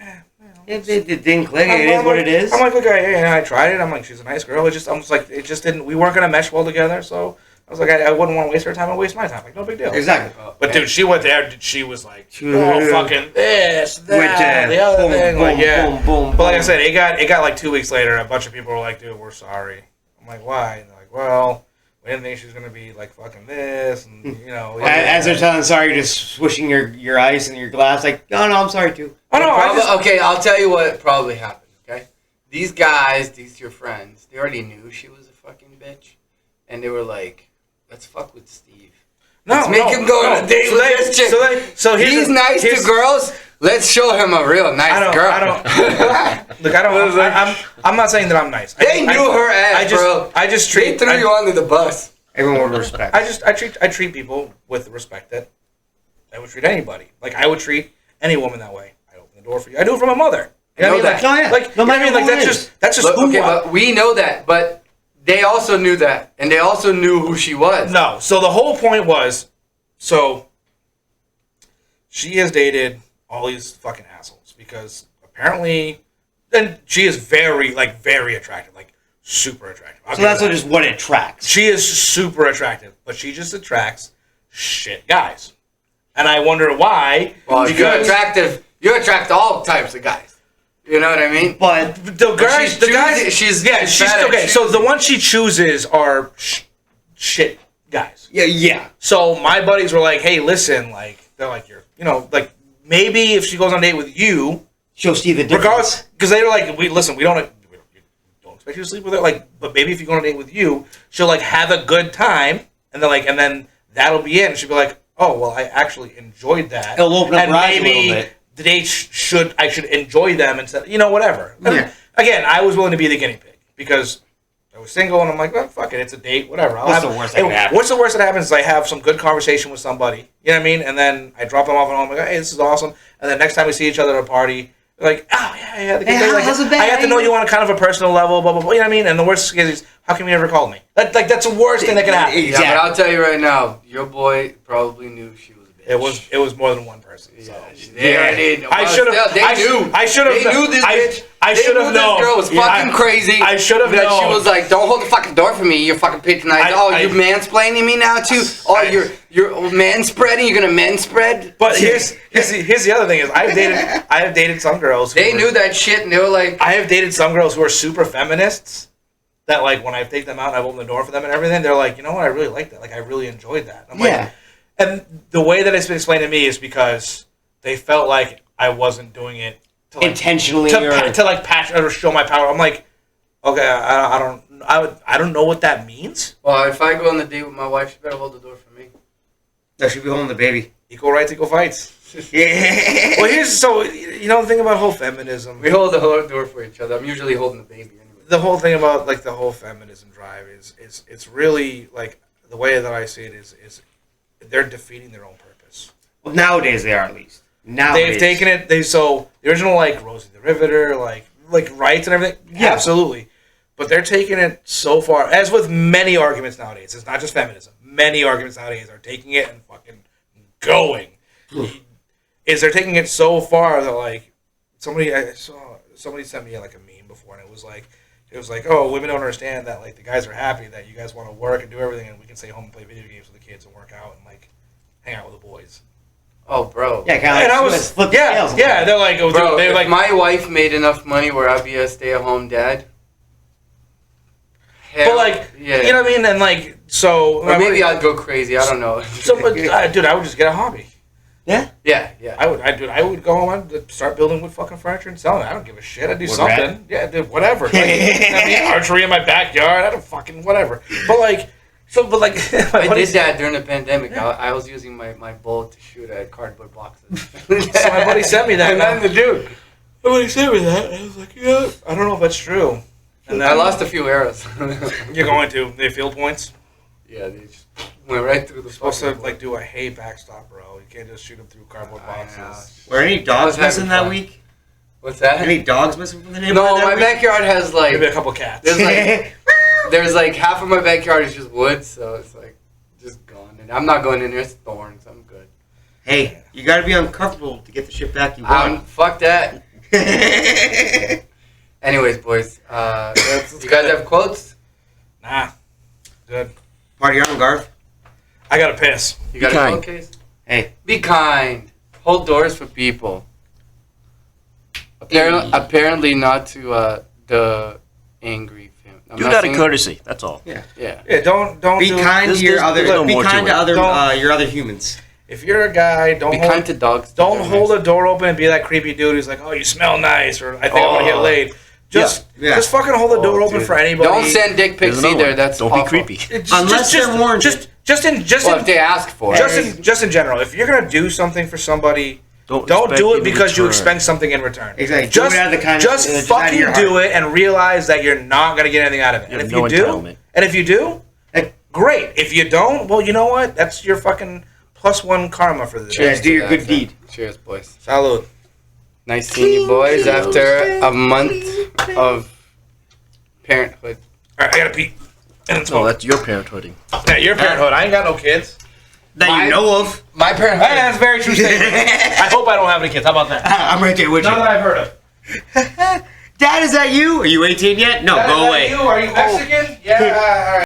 It didn't click. It is what it is. I'm like, okay, and I tried it. I'm like, she's a nice girl. I was like, it just didn't. We weren't gonna mesh well together. So I was like, I wouldn't want to waste her time and waste my time. Like, no big deal. Exactly. But dude, she went there. She was like, was- oh, fucking this, that, the other boom, thing. Like, boom, yeah. boom, boom, But like I boom. said, it got like 2 weeks later. A bunch of people were like, dude, we're sorry. I'm like, why? And they're like, well, we didn't think she was gonna be like fucking this, and As they're telling sorry, you're just swishing your ice in your glass. Like, oh no, I'm sorry too. Oh no, I just, Okay, I'll tell you what probably happened. Okay, these guys, these your friends, they already knew she was a fucking bitch, and they were like, "Let's fuck with Steve. Let's make him go on a date with this chick. So He's nice to girls. Let's show him a real nice girl." Look, I'm not saying that I'm nice. They knew her ass, bro. I just They treat. threw you under the bus. Everyone would respect. I treat people with the respect that I would treat anybody. Like I would treat any woman that way. I open the door for you. I do it for my mother. You know know what I mean? that. Oh, yeah. Like, No you know what I matter mean? Like who it that's just Look, who. okay, but we know that. But they also knew that, and they also knew who she was. No. So the whole point was, so she has dated all these fucking assholes because apparently, and she is very attractive, like super attractive. I'll So give that's her what that. is what it tracks. She is super attractive, but she just attracts shit guys, and I wonder why. Well, you're because attractive. You attract all types of guys. You know what I mean? But the guys, the guys, she's okay. So the ones she chooses are shit guys. yeah. So my buddies were like, "Hey, listen, like they're like like maybe if she goes on a date with you, She'll see the difference. regardless, because they were like, we don't expect you to sleep with her, like, but maybe if you go on a date with you, she'll like have a good time, and then that'll be it, and she'll be like, oh well, I actually enjoyed that. It'll open up and her eyes a maybe little bit. the date I should enjoy them instead, whatever. And Yeah. again, I was willing to be the guinea pig because I was single, and I'm like, well, fuck it, it's a date, whatever. What's the worst that can happen? What's the worst that happens is I have some good conversation with somebody, you know what I mean? And then I drop them off at home, like, hey, this is awesome. And then next time we see each other at a party, they're like, oh, yeah, had a good Hey, day. Like, how's it been? I got to know you on a kind of a personal level, blah, blah, blah, you know what I mean? And the worst is, how come you never called me? That's the worst thing that can happen. Exactly. Yeah, but I'll tell you right now, your boy probably knew she was a bitch. It was more than one person. So. They already. I should have. They knew. I should have. They knew this bitch. I They should knew have known. This girl was fucking crazy. I should have that known. She was like, "Don't hold the fucking door for me. You're fucking patronizing. I- you're mansplaining me now too. Oh, you're manspreading. You're gonna manspread." But here's the other thing is I have dated some girls. They knew that shit, and they were like, I have dated some girls who are super feminists. That like when I take them out and I open the door for them and everything, they're like, you know what, I really like that. Like I really enjoyed that. I'm Yeah. like, and the way that it's been explained to me is because they felt like I wasn't doing it to like, Intentionally to like patch or show my power. I'm like, okay, I don't know what that means. "Well, if I go on the date with my wife, she better hold the door for me." that should be holding the baby. Equal rights, equal fights. Yeah. Well, here's the thing about whole feminism. We hold the whole door for each other. I'm usually holding the baby anyway. The whole thing about like the whole feminism drive is it's really like the way that I see it is they're defeating their own purpose. Well, nowadays they are at least. Nowadays They've taken it. The original like Rosie the Riveter, like rights and everything. Yeah. Absolutely, but they're taking it so far. As with many arguments nowadays, it's not just feminism. Many arguments nowadays are taking it and fucking going. Is they're taking it so far that like somebody sent me like a meme before, and it was like, oh, women don't understand that like the guys are happy that you guys want to work and do everything, and we can stay home and play video games with the kids and work out and like hang out with the boys. Oh, bro. Yeah, kind of And I like was flip the scales a yeah. little They're like, oh, Bro, they're if like, my wife made enough money where I'd be a stay-at-home dad. but like, yeah. you know what I mean? And like, so Or maybe I'd go crazy. I don't know. dude, I would just get a hobby. Yeah. Yeah. I would go home and start building wood fucking furniture and selling it. I don't give a shit. I'd do Wood something. rat? Yeah, dude, whatever. Like, I mean, archery in my backyard. I don't fucking whatever. But like, I did that during the pandemic. I was using my bow to shoot at cardboard boxes. So my buddy sent me that. And nothing to do. My buddy sent me that. And I was like, yeah, I don't know if that's true. And then I lost a few arrows. You're going to they field points. Yeah, they just went right through the. You're supposed to fucking- like do a hay backstop, bro. You can't just shoot them through cardboard I boxes. Were any I dogs was having missing that fun. week? What's that? Any dogs missing from the neighborhood? No, that my week? backyard has like Maybe a couple cats. there's like half of my backyard is just wood, so it's like just gone. And I'm not going in there. It's thorns. I'm good. Hey, you gotta be uncomfortable to get the shit back you want. Fuck that. Anyways, boys, you guys have quotes? Nah. Good. Marty, you're on, Garth. I gotta piss. You got a kind. quote case? Hey. Be kind. Hold doors for people. Apparently not to the angry family. I'm Do not that in saying- courtesy. That's all. Yeah. Yeah, don't Be do kind There's- to your there's- other. there's no Be more to kind to it. other Don't- your other humans. If you're a guy, don't Be hold, kind to dogs. don't They're hold nice. a door open and be that creepy dude who's like, "Oh, you smell nice," or "I think I want to get Oh. laid." Just Yeah. just fucking hold the door Oh, open dude. for anybody. Don't send dick Here's pics another either. one. That's Don't awful. be creepy. Unless they're warned. Just in Well, if they ask for it. just in general, if you're gonna do something for somebody, don't expect do it in because you return. expect something in return. Exactly. Do Just, it out of the kindness- just just out of your fucking do heart. it and realize that you're not gonna get anything out of it. You And have if no you do, entitlement. and if you do, great. If you don't, well, you know what? That's your fucking +1 karma for this. Cheers. do your to good that, deed. Cheers, boys. Salud. Nice seeing you boys after a month of parenthood. All right, I gotta pee. And it's No, that's your parenthooding. yeah, your parenthood. I ain't got no kids. That My- you know of. My parenthood. Hey, that's a very true statement. I hope I don't have any kids. How about that? I'm right there with None you. that I've heard of. Dad, is that you? Are you 18 yet? No, Is go that away. You? Are you Mexican? Yeah. All right.